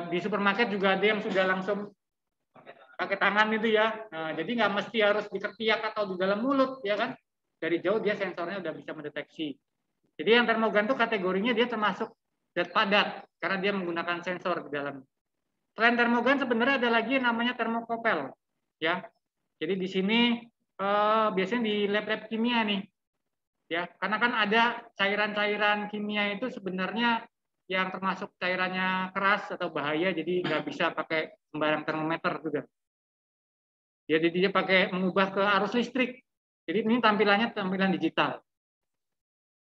Di supermarket juga ada yang sudah langsung pakai tangan itu ya. Nah, jadi nggak mesti harus di ketiak atau di dalam mulut, ya kan? Dari jauh dia sensornya udah bisa mendeteksi. Jadi yang termogan itu kategorinya dia termasuk zat padat karena dia menggunakan sensor di dalam. Selain termogan sebenarnya ada lagi yang namanya termokopel, ya. Jadi di sini biasanya di lab-lab kimia nih, ya. Karena kan ada cairan-cairan kimia itu sebenarnya yang termasuk cairannya keras atau bahaya, jadi nggak bisa pakai sembarang termometer juga. Jadi dia pakai mengubah ke arus listrik. Jadi ini tampilannya tampilan digital.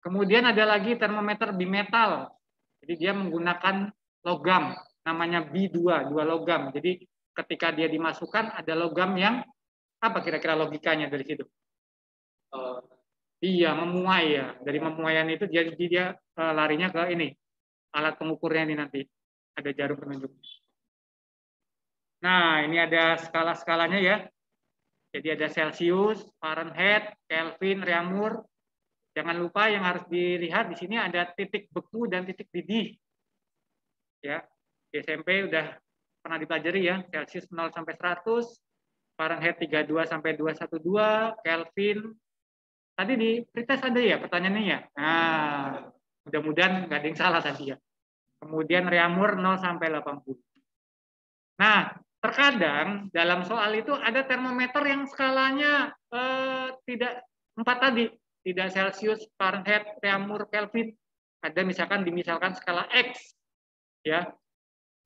Kemudian ada lagi termometer bimetal. Jadi dia menggunakan logam, namanya B2, 2 logam. Jadi ketika dia dimasukkan ada logam yang apa kira-kira logikanya dari situ? Iya, memuai ya. Dari memuaian itu dia larinya ke ini. Alat pengukurnya ini nanti. Ada jarum penunjuk. Nah, ini ada skala-skalanya ya. Jadi ada Celsius, Fahrenheit, Kelvin, Reaumur. Jangan lupa yang harus dilihat di sini ada titik beku dan titik didih. Ya, di SMP udah pernah dipelajari ya, Celsius 0 sampai 100, Fahrenheit 32 sampai 212, Kelvin. Tadi di pretest ada ya pertanyaannya ya. Nah, mudah-mudahan nggak ada yang salah tadi ya. Kemudian Reaumur 0 sampai 80. Nah, terkadang dalam soal itu ada termometer yang skalanya tidak 4 tadi. Tidak Celsius, Fahrenheit, Reaumur, Kelvin. Ada misalkan skala X, ya,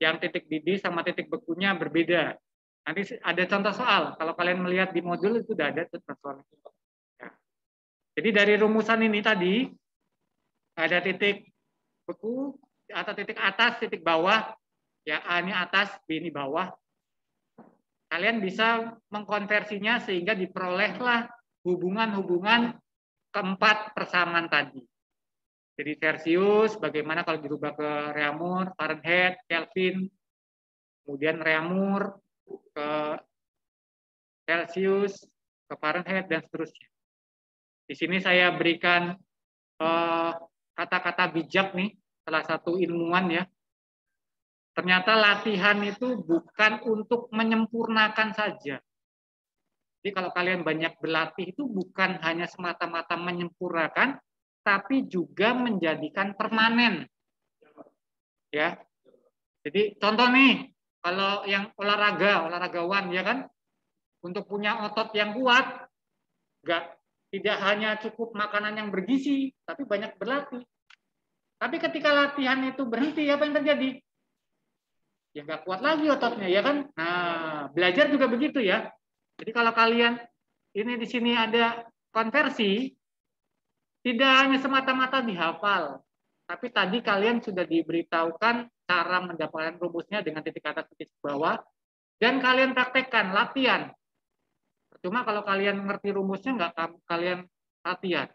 yang titik didih sama titik bekunya berbeda. Nanti ada contoh soal. Kalau kalian melihat di modul itu sudah ada contoh soal. Ya. Jadi dari rumusan ini tadi ada titik beku atau titik atas, titik bawah. Ya, A ini atas, B ini bawah. Kalian bisa mengkonversinya sehingga diperolehlah hubungan-hubungan keempat persamaan tadi. Jadi Celsius, bagaimana kalau dirubah ke Reaumur, Fahrenheit, Kelvin, kemudian Reaumur ke Celsius, ke Fahrenheit, dan seterusnya. Di sini saya berikan kata-kata bijak nih, salah satu ilmuwan ya. Ternyata latihan itu bukan untuk menyempurnakan saja. Jadi kalau kalian banyak berlatih itu bukan hanya semata-mata menyempurnakan, tapi juga menjadikan permanen. Ya. Jadi contoh nih, kalau yang olahragawan ya kan, untuk punya otot yang kuat, tidak hanya cukup makanan yang bergizi, tapi banyak berlatih. Tapi ketika latihan itu berhenti, apa yang terjadi? Ya nggak kuat lagi ototnya, ya kan? Nah, belajar juga begitu ya. Jadi kalau kalian ini di sini ada konversi, tidak hanya semata-mata dihafal, tapi tadi kalian sudah diberitahukan cara mendapatkan rumusnya dengan titik atas, titik bawah, dan kalian praktekkan, latihan. Cuma kalau kalian ngerti rumusnya, nggak kalian latihan.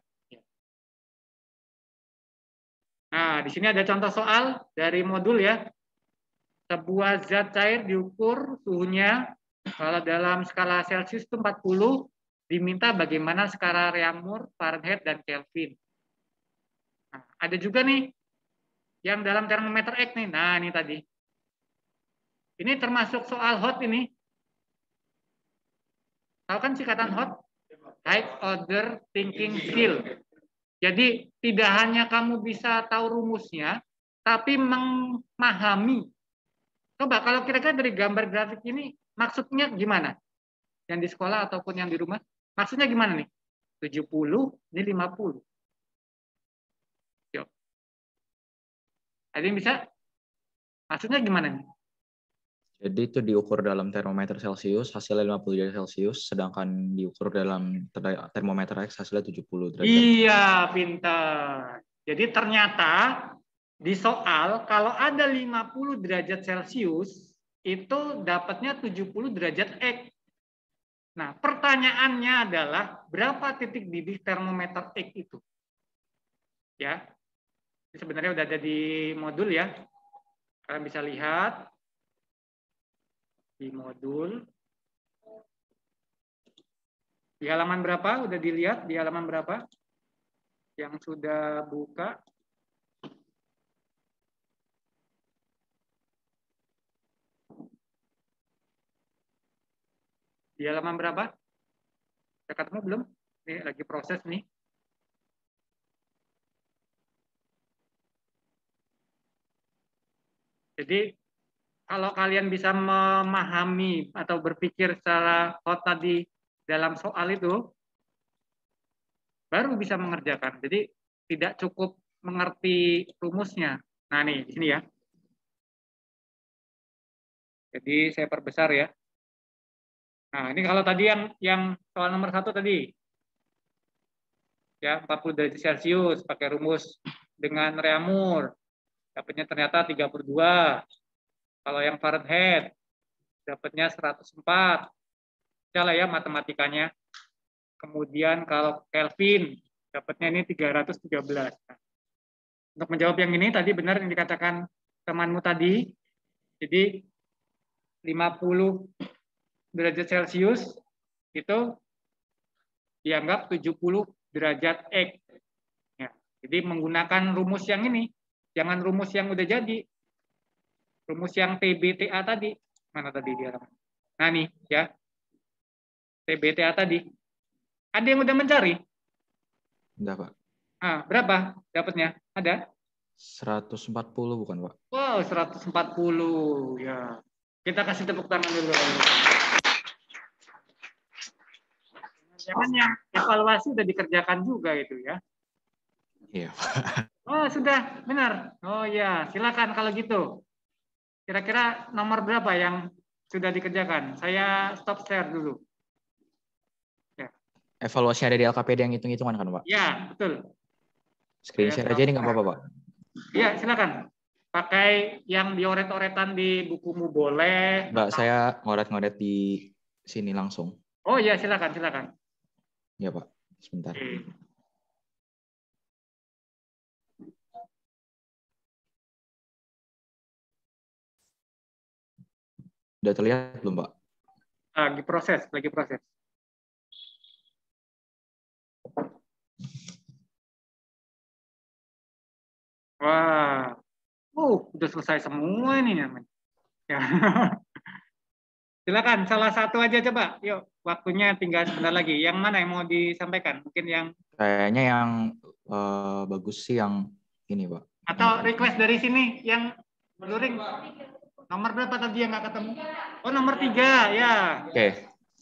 Nah, di sini ada contoh soal dari modul ya. Sebuah zat cair diukur suhunya, kalau dalam skala Celsius itu 40, diminta bagaimana skala Reaumur, Fahrenheit, dan Kelvin. Nah, ada juga nih yang dalam termometer X nih. Nah, ini tadi. Ini termasuk soal hot ini. Tahu kan singkatan hot? High order thinking skill. Jadi tidak hanya kamu bisa tahu rumusnya, tapi memahami. Coba kalau kira-kira dari gambar grafik ini maksudnya gimana? Yang di sekolah ataupun yang di rumah, maksudnya gimana nih? 70, ini 50. Yuk. Ada yang bisa? Maksudnya gimana nih? Jadi itu diukur dalam termometer Celsius, hasilnya 50 derajat Celsius, sedangkan diukur dalam termometer X hasilnya 70 derajat. Iya, pintar. Jadi ternyata di soal kalau ada 50 derajat Celsius itu dapatnya 70 derajat X. Nah, pertanyaannya adalah berapa titik didih termometer X itu? Ya. Ini sebenarnya udah ada di modul ya. Kalian bisa lihat di modul. Di halaman berapa? Udah dilihat di halaman berapa? Yang sudah buka. Di halaman berapa? Udah ketemu belum? Ini lagi proses nih. Jadi kalau kalian bisa memahami atau berpikir secara hot tadi dalam soal itu, baru bisa mengerjakan. Jadi tidak cukup mengerti rumusnya. Nah nih, di sini ya. Jadi saya perbesar ya. Nah ini kalau tadi yang soal nomor 1 tadi, ya 40 derajat Celcius pakai rumus dengan Reaumur, dapatnya ternyata 32. Kalau yang Fahrenheit, dapatnya 104. Salah ya matematikanya. Kemudian kalau Kelvin, dapatnya ini 313. Nah, untuk menjawab yang ini, tadi benar yang dikatakan temanmu tadi. Jadi 50 derajat Celcius itu dianggap 70 derajat X. Ya, jadi menggunakan rumus yang ini. Jangan rumus yang udah jadi. Rumus yang TBTA tadi. Mana tadi dia? Nah nih ya. TBTA tadi. Ada yang udah mencari? Enggak, Pak. Ah, berapa dapatnya? Ada? 140 bukan, Pak? Wow, 140. Ya. Kita kasih tepuk tangan dulu. Jangan yang evaluasi udah dikerjakan juga itu ya. Iya, Pak. Oh, sudah. Benar. Oh ya, silakan kalau gitu. Kira-kira nomor berapa yang sudah dikerjakan? Saya stop share dulu. Ya. Evaluasi ada di LKPD yang hitung-hitungan kan, Pak? Ya, betul. Screen share aja ini nggak apa-apa, Pak? Ya, silakan. Pakai yang dioret-oretan di bukumu boleh. Enggak, saya ngoret-ngoret di sini langsung. Oh ya, silakan, silakan. Ya, Pak. Sebentar. Oke. Udah terlihat belum, Pak? Lagi proses, lagi proses. Wah, udah selesai semua ini namanya. Ya. Silakan, salah satu aja coba. Yuk, waktunya tinggal sebentar lagi. Yang mana yang mau disampaikan? Mungkin yang Kayaknya yang bagus sih yang ini, Pak. atau request dari sini yang luring. Nomor berapa tadi yang nggak ketemu? Oh, nomor 3 ya. Oke.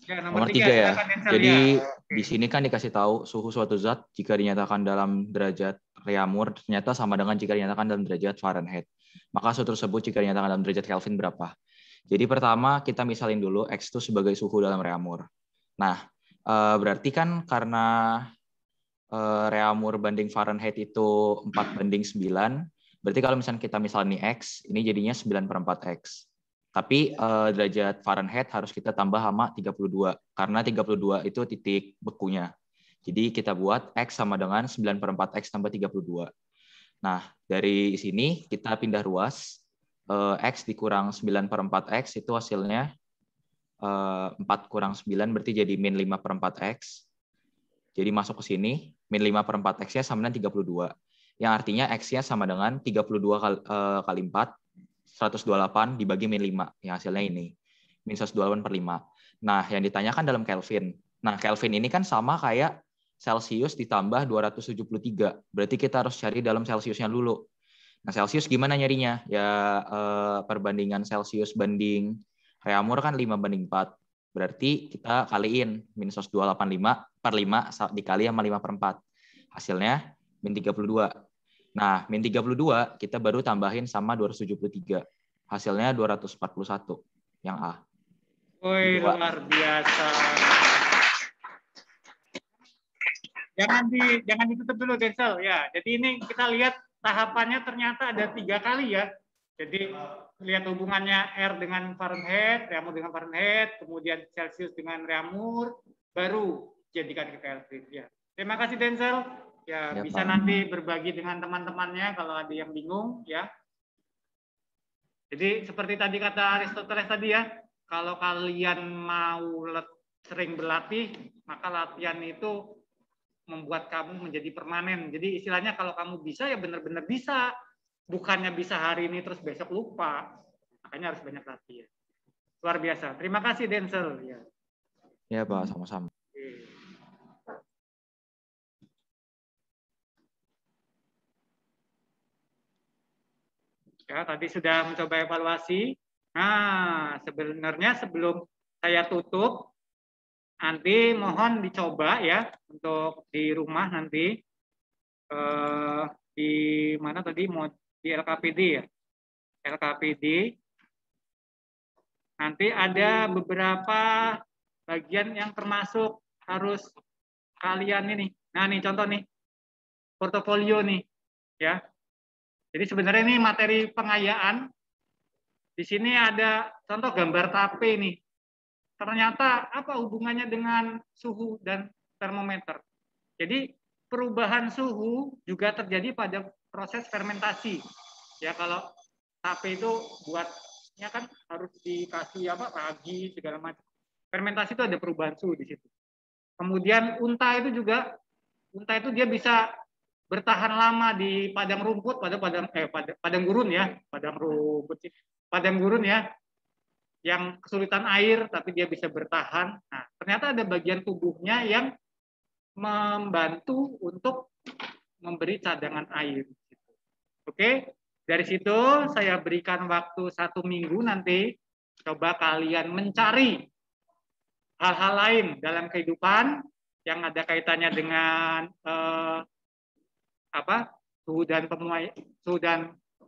Ya, Nomor 3 ya. Jadi ya. di sini kan dikasih tahu suhu suatu zat jika dinyatakan dalam derajat Reaumur ternyata sama dengan jika dinyatakan dalam derajat Fahrenheit. Maka suhu tersebut jika dinyatakan dalam derajat Kelvin berapa? Jadi pertama kita misalin dulu X itu sebagai suhu dalam Reaumur. Nah, berarti kan karena Reaumur banding Fahrenheit itu 4:9, berarti kalau misalnya kita misalnya X, ini jadinya 9/4X. Tapi derajat Fahrenheit harus kita tambah sama 32, karena 32 itu titik bekunya. Jadi kita buat X sama dengan 9/4X tambah 32. Nah, dari sini kita pindah ruas, X dikurang 9/4X itu hasilnya 4 kurang 9 berarti jadi min 5/4X. Jadi masuk ke sini, min 5/4X-nya sama dengan 32. Yang artinya X-nya sama dengan 32 kali 4, 128 dibagi min 5. Yang hasilnya ini, min 128/5. Nah, yang ditanyakan dalam Kelvin. Nah, Kelvin ini kan sama kayak Celsius ditambah 273. Berarti kita harus cari dalam Celsiusnya dulu. Nah, Celsius gimana nyarinya? Ya, perbandingan Celsius banding Reaumur kan 5/4. Berarti kita kaliin min 128/5 dikali sama 5/4. Hasilnya min 32. Nah, min 32 kita baru tambahin sama 273. Hasilnya 241 yang A. Woi, luar biasa. Jangan ditutup dulu, Denzel. Ya, jadi ini kita lihat tahapannya ternyata ada 3 kali ya. Jadi lihat hubungannya R dengan Fahrenheit, Reaumur dengan Fahrenheit, kemudian Celsius dengan Reaumur, baru jadikan ke Kelvin. Ya. Terima kasih Denzel. Ya, Ya, bisa Pak. nanti berbagi dengan teman-temannya kalau ada yang bingung ya. Jadi seperti tadi kata Aristoteles tadi ya, kalau kalian mau sering berlatih, maka latihan itu membuat kamu menjadi permanen. Jadi istilahnya kalau kamu bisa ya benar-benar bisa, bukannya bisa hari ini terus besok lupa. Makanya harus banyak latihan. Luar biasa. Terima kasih Denzel. Ya, Ya Pak, sama-sama. Ya, tadi sudah mencoba evaluasi. Nah, sebenarnya sebelum saya tutup, nanti mohon dicoba ya untuk di rumah nanti di mana tadi mau di LKPD ya. LKPD. Nanti ada beberapa bagian yang termasuk harus kalian ini. Nah, nih contoh nih. Portofolio nih, ya. Jadi sebenarnya ini materi pengayaan. Di sini ada contoh gambar tape nih. Ternyata apa hubungannya dengan suhu dan termometer? Jadi perubahan suhu juga terjadi pada proses fermentasi. Ya kalau tape itu buatnya kan harus dikasih apa ragi segala macam. Fermentasi itu ada perubahan suhu di situ. Kemudian unta itu dia bisa bertahan lama di padang rumput, padang gurun ya, padang gurun ya, yang kesulitan air tapi dia bisa bertahan. Nah, ternyata ada bagian tubuhnya yang membantu untuk memberi cadangan air. Oke, dari situ saya berikan waktu 1 minggu nanti, coba kalian mencari hal-hal lain dalam kehidupan yang ada kaitannya dengan suhu dan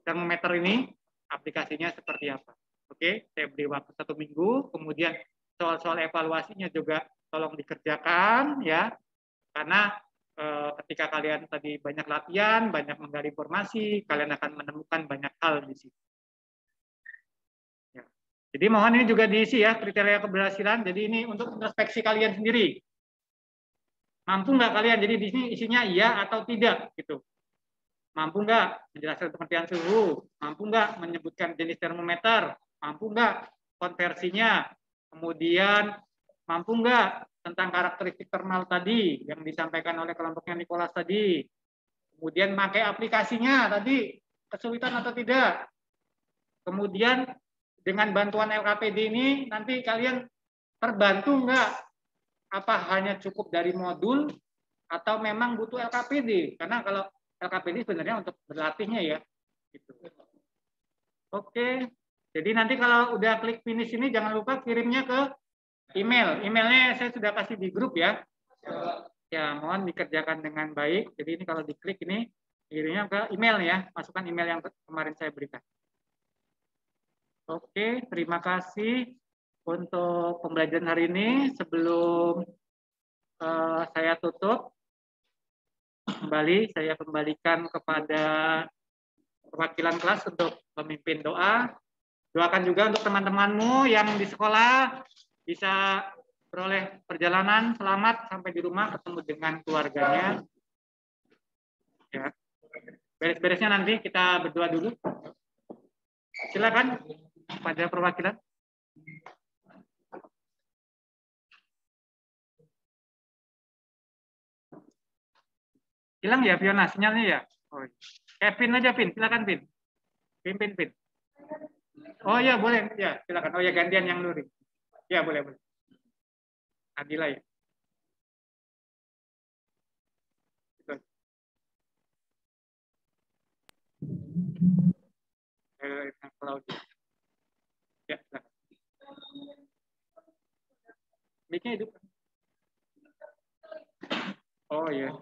termometer ini, aplikasinya seperti apa. Oke, saya beri waktu 1 minggu, kemudian soal-soal evaluasinya juga tolong dikerjakan ya, karena ketika kalian tadi banyak latihan, banyak menggali informasi, kalian akan menemukan banyak hal di situ. Ya. Jadi mohon ini juga diisi ya kriteria keberhasilan. Jadi ini untuk introspeksi kalian sendiri. Mampu nggak kalian? Jadi di sini isinya iya atau tidak gitu. Mampu nggak menjelaskan pengertian suhu? Mampu nggak menyebutkan jenis termometer? Mampu nggak konversinya? Kemudian mampu nggak tentang karakteristik thermal tadi yang disampaikan oleh kelompoknya Nicholas tadi? Kemudian pakai aplikasinya tadi kesulitan atau tidak? Kemudian dengan bantuan LKPD ini nanti kalian terbantu nggak? Apa hanya cukup dari modul atau memang butuh LKPD? Karena kalau LKPD sebenarnya untuk berlatihnya ya. Gitu. Oke, jadi nanti kalau udah klik finish ini jangan lupa kirimnya ke email. Emailnya saya sudah kasih di grup ya. Ya, mohon dikerjakan dengan baik. Jadi ini kalau diklik ini kirimnya ke email ya. Masukkan email yang kemarin saya berikan. Oke, terima kasih untuk pembelajaran hari ini. Sebelum saya tutup, kembali saya kembalikan kepada perwakilan kelas untuk memimpin doa. Doakan juga untuk teman-temanmu yang di sekolah bisa beroleh perjalanan selamat sampai di rumah ketemu dengan keluarganya. Ya. Beres-beresnya nanti kita berdoa dulu. Silakan pada perwakilan. Hilang ya Fiona sinyalnya ya? Oh, Pin aja Pin, silakan Pin. Pin. Oh ya boleh ya silakan. Oh ya gantian yang Nuri. Ya boleh. Adila ya. Claudia. Ya, silakan. Mic-nya hidup. Oh ya.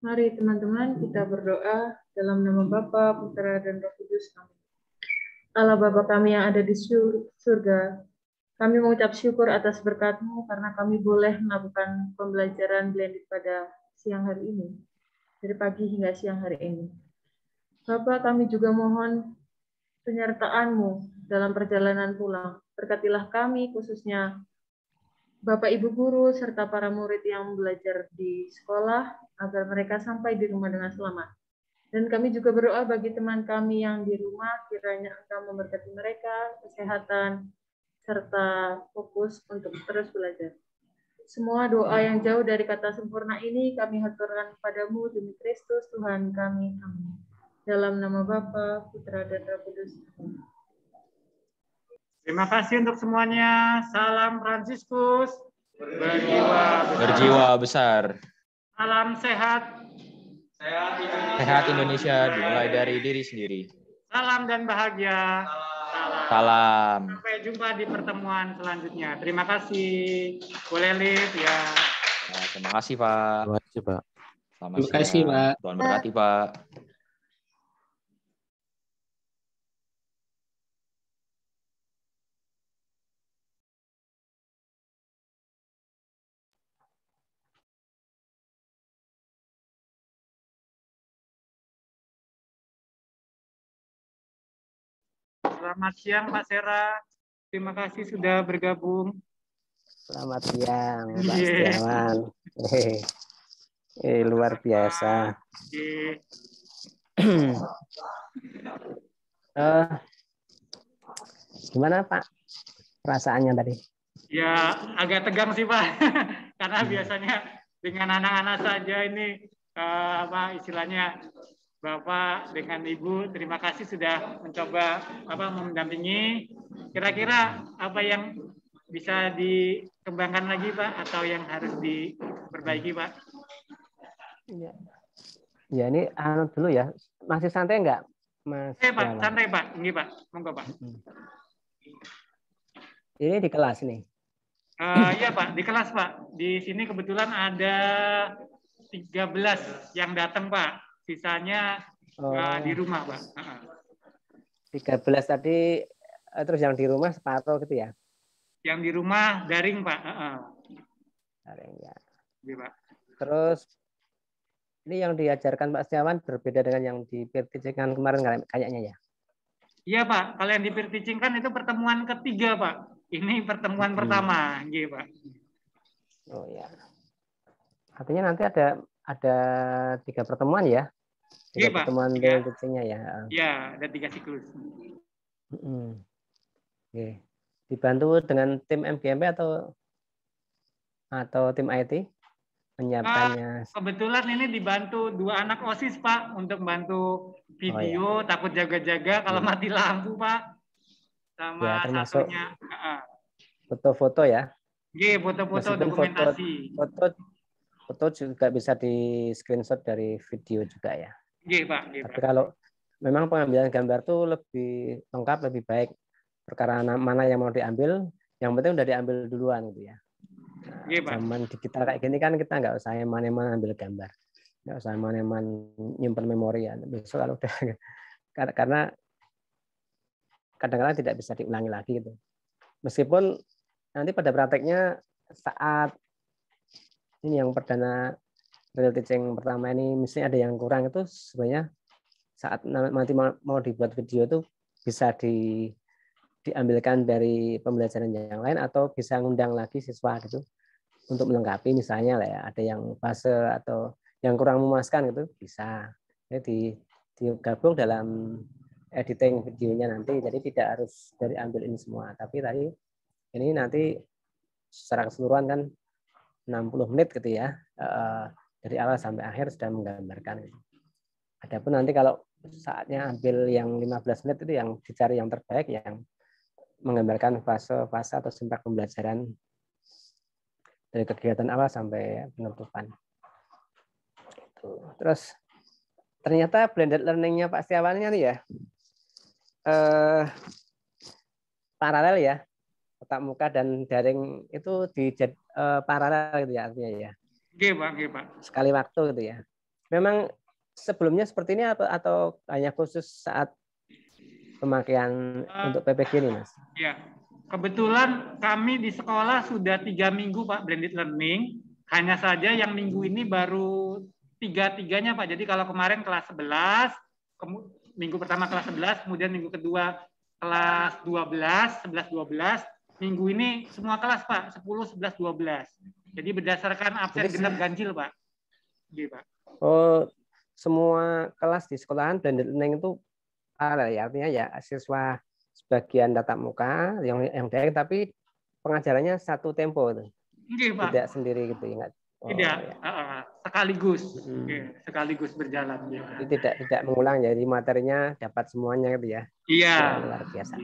Mari teman-teman kita berdoa dalam nama Bapa, Putra, dan Roh Kudus. Amin. Allah Bapa kami yang ada di surga, kami mengucap syukur atas berkat-Mu karena kami boleh melakukan pembelajaran blended pada siang hari ini, dari pagi hingga siang hari ini. Bapa, kami juga mohon penyertaan-Mu dalam perjalanan pulang. Berkatilah kami, khususnya Bapak Ibu guru, serta para murid yang belajar di sekolah, agar mereka sampai di rumah dengan selamat. Dan kami juga berdoa bagi teman kami yang di rumah, kiranya Engkau memberkati mereka, kesehatan, serta fokus untuk terus belajar. Semua doa yang jauh dari kata sempurna ini kami haturkan kepadamu demi Kristus Tuhan kami. Amin. Dalam nama Bapa, Putra, dan Roh Kudus. Terima kasih untuk semuanya. Salam Fransiskus. Berjiwa besar. Salam sehat. Sehat Indonesia dimulai dari diri sendiri. Salam dan bahagia. Salam. Sampai jumpa di pertemuan selanjutnya. Terima kasih. Boleh live ya. Nah, terima kasih Pak. Terima kasih Pak. Selamat Terima kasih siang. Pak. Tuhan berkati Pak. Selamat siang Pak Sera. Terima kasih sudah bergabung. Selamat siang Pak Setiawan. Luar biasa. Gimana Pak perasaannya tadi? Ya agak tegang sih Pak, karena biasanya dengan anak-anak saja ini istilahnya Bapak dengan Ibu, terima kasih sudah mencoba mendampingi. Kira-kira apa yang bisa dikembangkan lagi Pak, atau yang harus diperbaiki Pak? Ya ini dulu ya, masih santai nggak Mas? Pak, santai Pak, ini Pak, monggo Pak. Ini di kelas nih. Iya Pak, di kelas Pak. Di sini kebetulan ada 13 yang datang Pak. Sisanya di rumah Pak. 13 tadi, terus yang di rumah separuh gitu ya? Yang di rumah daring Pak. Daring ya. Iya Pak. Terus ini yang diajarkan Pak Setiawan berbeda dengan yang di peer teaching kemarin kayaknya ya? Iya Pak, kalau yang di peer teaching kan itu pertemuan ketiga Pak. Ini pertemuan pertama, iya Pak. Oh ya. Artinya nanti ada 3 pertemuan ya? 3 pertemuan peer teaching-nya ya? Iya, ada 3 siklus. Oke. Dibantu dengan tim MGMP atau tim IT menyiapkannya? Kebetulan ini dibantu 2 anak OSIS Pak untuk bantu video, takut jaga-jaga kalau mati lampu Pak. Sama ya, termasuk satunya foto-foto ya? Iya, foto-foto dokumentasi. Foto juga bisa di screenshot dari video juga ya? Iya Pak. Tapi kalau memang pengambilan gambar tuh lebih lengkap, lebih baik. Perkara mana yang mau diambil, yang penting udah diambil duluan gitu ya. Nah, zaman digital kayak gini kan kita nggak usah eman-eman ambil gambar, nggak usah eman-eman nyimpen memori ya. Besok kalau udah karena kadang-kadang tidak bisa diulangi lagi gitu. Meskipun nanti pada prakteknya saat ini yang perdana real teaching pertama ini misalnya ada yang kurang, itu sebenarnya saat nanti mau dibuat video itu bisa diambilkan dari pembelajaran yang lain atau bisa ngundang lagi siswa gitu untuk melengkapi, misalnya lah ya, ada yang fase atau yang kurang memuaskan gitu bisa digabung dalam editing videonya nanti, jadi tidak harus dari ambil ini semua, tapi tadi ini nanti secara keseluruhan kan 60 menit gitu ya, dari awal sampai akhir sudah menggambarkan. Adapun nanti kalau saatnya ambil yang 15 menit itu yang dicari yang terbaik, yang menggambarkan fase-fase atau simpak pembelajaran dari kegiatan awal sampai penutupan. Terus ternyata blended learning-nya Pak Setiawan nih ya, paralel ya, tatap muka dan daring itu paralel gitu ya artinya ya. Iya Pak. Sekali waktu gitu ya. Memang sebelumnya seperti ini atau hanya khusus saat pemakaian untuk PPG ini Mas? Ya, kebetulan kami di sekolah sudah 3 minggu Pak blended learning. Hanya saja yang minggu ini baru 3-3-nya Pak. Jadi kalau kemarin kelas 11, minggu pertama kelas 11, kemudian minggu kedua kelas 12, 11, 12. Minggu ini semua kelas, Pak, 10, 11, 12. Jadi berdasarkan absen genap ganjil, Pak. Gitu, Pak. Oh, semua kelas di sekolahan blended learning itu ya, artinya ya siswa sebagian tatap muka yang daring, tapi pengajarannya satu tempo itu. Pak. Tidak sendiri gitu ya. Tidak, ya. Sekaligus. Sekaligus berjalan. Ya. Jadi tidak mengulang, jadi materinya dapat semuanya gitu ya. Iya. Luar biasa.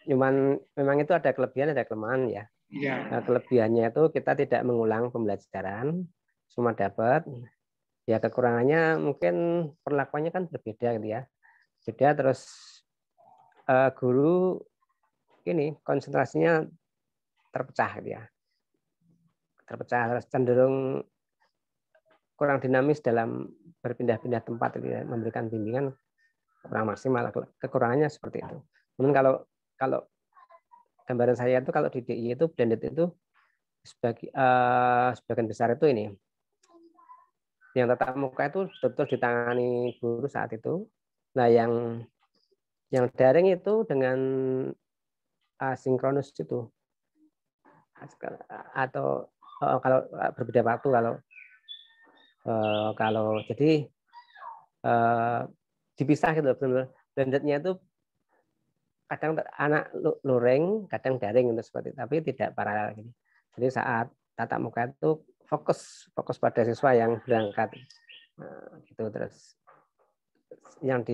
Cuman memang itu ada kelebihan, ada kelemahan ya. Iya. Nah, kelebihannya itu kita tidak mengulang pembelajaran, semua dapat. Ya kekurangannya mungkin perlakuannya kan berbeda gitu ya. Beda, terus guru ini konsentrasinya terpecah gitu ya. Terpecah, terus cenderung kurang dinamis dalam berpindah-pindah tempat gitu ya, memberikan bimbingan kurang maksimal. Kekurangannya seperti itu. Namun kalau gambaran saya itu kalau di DI itu blended itu sebagian besar itu ini yang tatap muka itu betul-betul ditangani guru saat itu. Nah, yang daring itu dengan asinkronus itu, atau kalau berbeda waktu, kalau jadi dipisah gitu, benar-benar blendednya itu kadang anak luring, kadang daring itu seperti itu, tapi tidak paralel gitu. Jadi saat tatap muka itu fokus pada siswa yang berangkat, gitu. Terus yang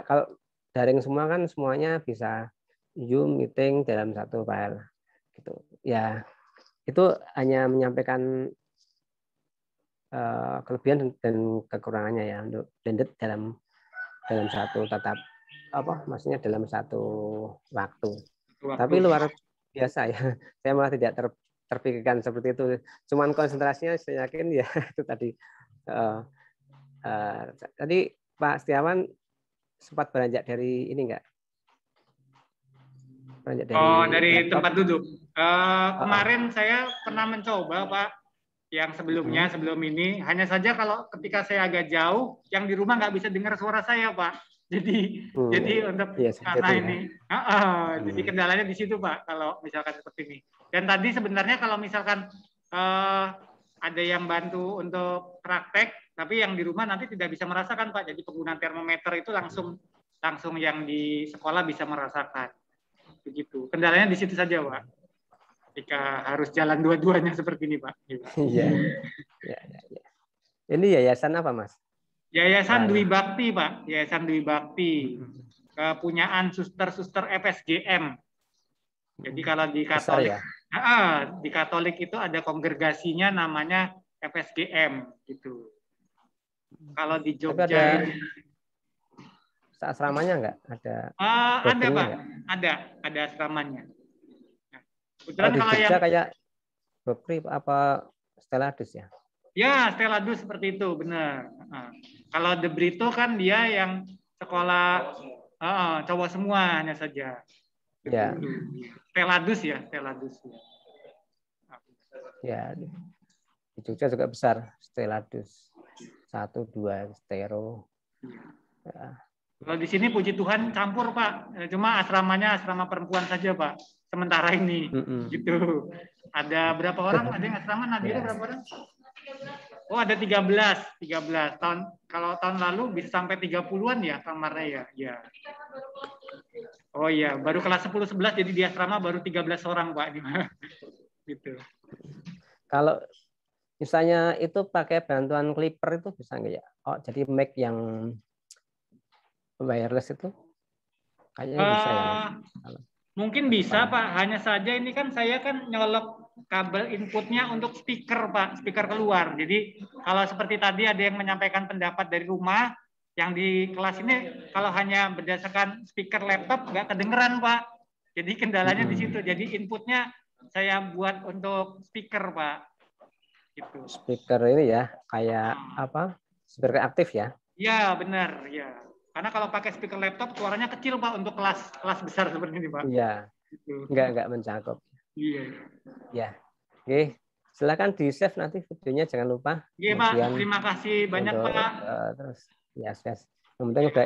kalau daring semua kan semuanya bisa Zoom meeting dalam satu file, gitu. Ya itu hanya menyampaikan kelebihan dan kekurangannya ya untuk blended dalam satu maksudnya dalam satu waktu. Tapi luar biasa ya. Saya malah tidak terpikirkan seperti itu. Cuman konsentrasinya saya yakin ya itu tadi. Tadi Pak Setiawan sempat beranjak dari ini enggak? Beranjak dari tempat duduk. Kemarin saya pernah mencoba, Pak, yang sebelumnya sebelum ini. Hanya saja kalau ketika saya agak jauh, yang di rumah nggak bisa dengar suara saya, Pak. Jadi untuk karena ini, jadi kendalanya di situ, Pak. Kalau misalkan seperti ini. Dan tadi sebenarnya kalau misalkan ada yang bantu untuk praktek, tapi yang di rumah nanti tidak bisa merasakan, Pak. Jadi penggunaan termometer itu langsung yang di sekolah bisa merasakan. Begitu. Kendalanya di situ saja, Pak. Jika harus jalan dua-duanya seperti ini, Pak. Iya. Ya. Ini yayasan apa, Mas? Yayasan Dwi Bakti, Pak. Yayasan Dwi Bakti. Kepunyaan suster-suster FSGM. Jadi kalau di Katolik, di Katolik itu ada kongregasinya namanya FSGM, gitu. Kalau di Jogja asramanya enggak? Ada? Ada, Pak. Ada asramanya. Kalau di Jogja kayak Bokri apa Steladus ya? Ya, Steladus seperti itu, benar. Kalau De Brito kan dia yang sekolah cowok semua hanya saja. Ya. Steladus. Ya, di Jogja juga besar Steladus. 1, 2 Stero. Ya. Kalau di sini puji Tuhan campur, Pak. Cuma asramanya asrama perempuan saja, Pak. Sementara ini, gitu. Ada berapa orang? Ada yang asrama Nadira berapa orang? Oh, ada 13. Kalau tahun lalu bisa sampai 30-an ya kamarnya ya. Oh iya, baru kelas 10 11 jadi di asrama baru 13 orang, Pak. Gitu. Kalau misalnya itu pakai bantuan clipper itu bisa nggak ya? Oh, jadi mic yang wireless itu kayaknya bisa ya. Mungkin bisa, Pak. Hanya saja ini kan saya kan nyolok kabel inputnya untuk speaker, Pak, speaker keluar. Jadi kalau seperti tadi ada yang menyampaikan pendapat dari rumah, yang di kelas ini kalau hanya berdasarkan speaker laptop nggak kedengeran, Pak. Jadi kendalanya di situ. Jadi inputnya saya buat untuk speaker, Pak. Gitu. Speaker ini ya, kayak apa? Speaker aktif ya? Iya, benar, ya. Karena kalau pakai speaker laptop suaranya kecil, Pak, untuk kelas besar seperti ini, Pak. Iya. Gitu. Enggak mencakup. Iya. Ya. Oke. Silakan di-save nanti videonya, jangan lupa. Iya, Pak. Terima kasih banyak, Pak. Terus yes. Yang penting udah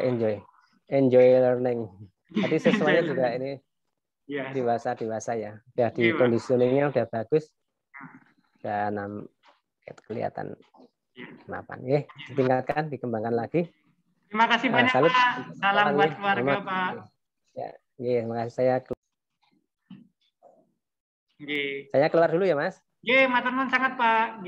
enjoy learning. Tadi sesuainya juga ini dewasa ya. Udah di conditioningnya udah bagus. Dan kelihatan kenapa? Ditingkatkan, dikembangkan lagi. Terima kasih banyak salut. Pak. Salam buat keluarga Pak. Ya, terima kasih. Saya Saya keluar dulu ya Mas. Matur nuwun sangat Pak.